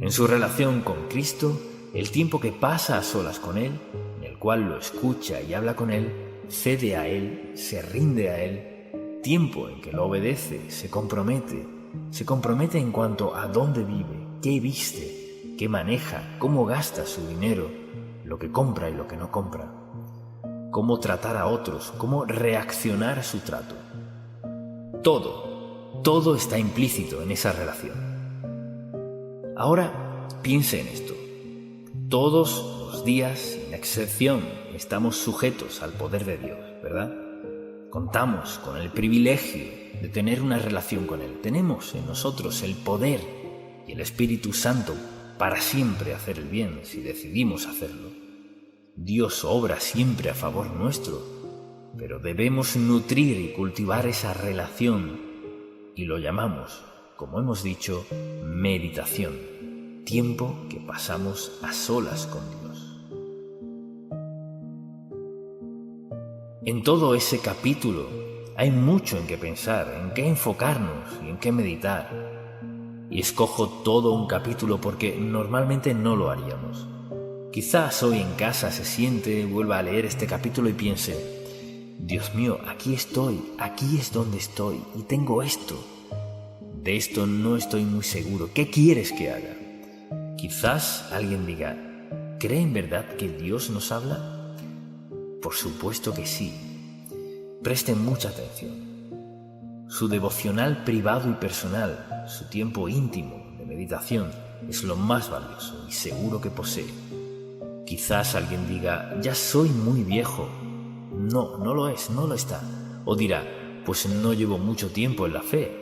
En su relación con Cristo, el tiempo que pasa a solas con Él, en el cual lo escucha y habla con Él, cede a Él, se rinde a Él, tiempo en que lo obedece, se compromete en cuanto a dónde vive, qué viste, qué maneja, cómo gasta su dinero, lo que compra y lo que no compra, cómo tratar a otros, cómo reaccionar a su trato. Todo está implícito en esa relación. Ahora piense en esto. Todos los días, sin excepción, estamos sujetos al poder de Dios, ¿verdad? Contamos con el privilegio de tener una relación con Él. Tenemos en nosotros el poder y el Espíritu Santo para siempre hacer el bien si decidimos hacerlo. Dios obra siempre a favor nuestro, pero debemos nutrir y cultivar esa relación y lo llamamos, como hemos dicho, meditación, tiempo que pasamos a solas con Dios. En todo ese capítulo hay mucho en qué pensar, en qué enfocarnos y en qué meditar. y escojo todo un capítulo porque normalmente no lo haríamos. Quizás hoy en casa se siente, vuelva a leer este capítulo y piense: Dios mío, aquí estoy, aquí es donde estoy y tengo esto. De esto no estoy muy seguro. ¿Qué quieres que haga? Quizás alguien diga: ¿cree en verdad que Dios nos habla? Por supuesto que sí. Presten mucha atención. Su devocional privado y personal, su tiempo íntimo de meditación, es lo más valioso y seguro que posee. Quizás alguien diga: ya soy muy viejo. No, no lo es, no lo está. O dirá: pues no llevo mucho tiempo en la fe.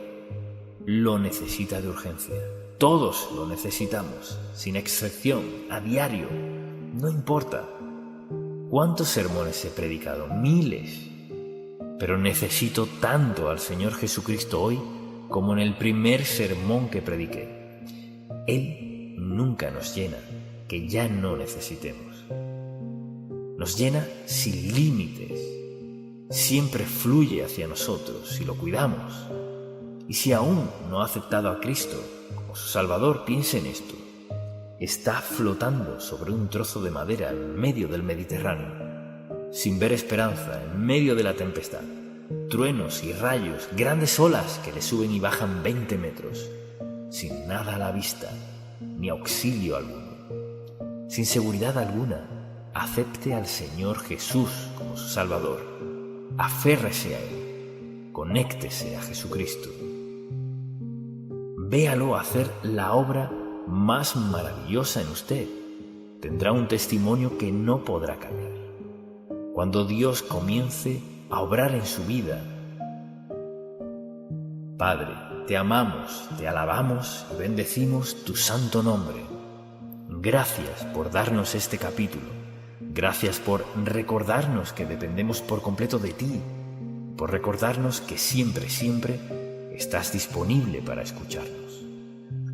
Lo necesita de urgencia. Todos lo necesitamos, sin excepción, a diario. No importa. ¿Cuántos sermones he predicado? Miles. Pero necesito tanto al Señor Jesucristo hoy como en el primer sermón que prediqué. Él nunca nos llena que ya no necesitemos. Nos llena sin límites. Siempre fluye hacia nosotros si lo cuidamos. Y si aún no ha aceptado a Cristo como su Salvador, piense en esto. Está flotando sobre un trozo de madera en medio del Mediterráneo, sin ver esperanza, en medio de la tempestad, truenos y rayos, grandes olas que le suben y bajan 20 metros, sin nada a la vista, ni auxilio alguno, sin seguridad alguna. Acepte al Señor Jesús como su Salvador, aférrese a Él, conéctese a Jesucristo. Véalo hacer la obra más maravillosa en usted. Tendrá un testimonio que no podrá cambiar. Cuando Dios comience a obrar en su vida. Padre, te amamos, te alabamos y bendecimos tu santo nombre. Gracias por darnos este capítulo. Gracias por recordarnos que dependemos por completo de ti. Por recordarnos que siempre, siempre estás disponible para escucharnos.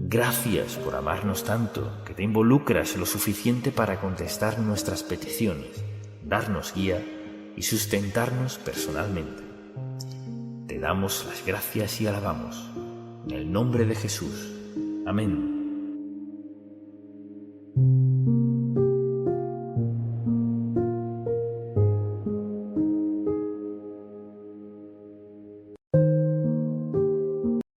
Gracias por amarnos tanto, que te involucras lo suficiente para contestar nuestras peticiones, darnos guía y sustentarnos personalmente. Te damos las gracias y alabamos. En el nombre de Jesús. Amén.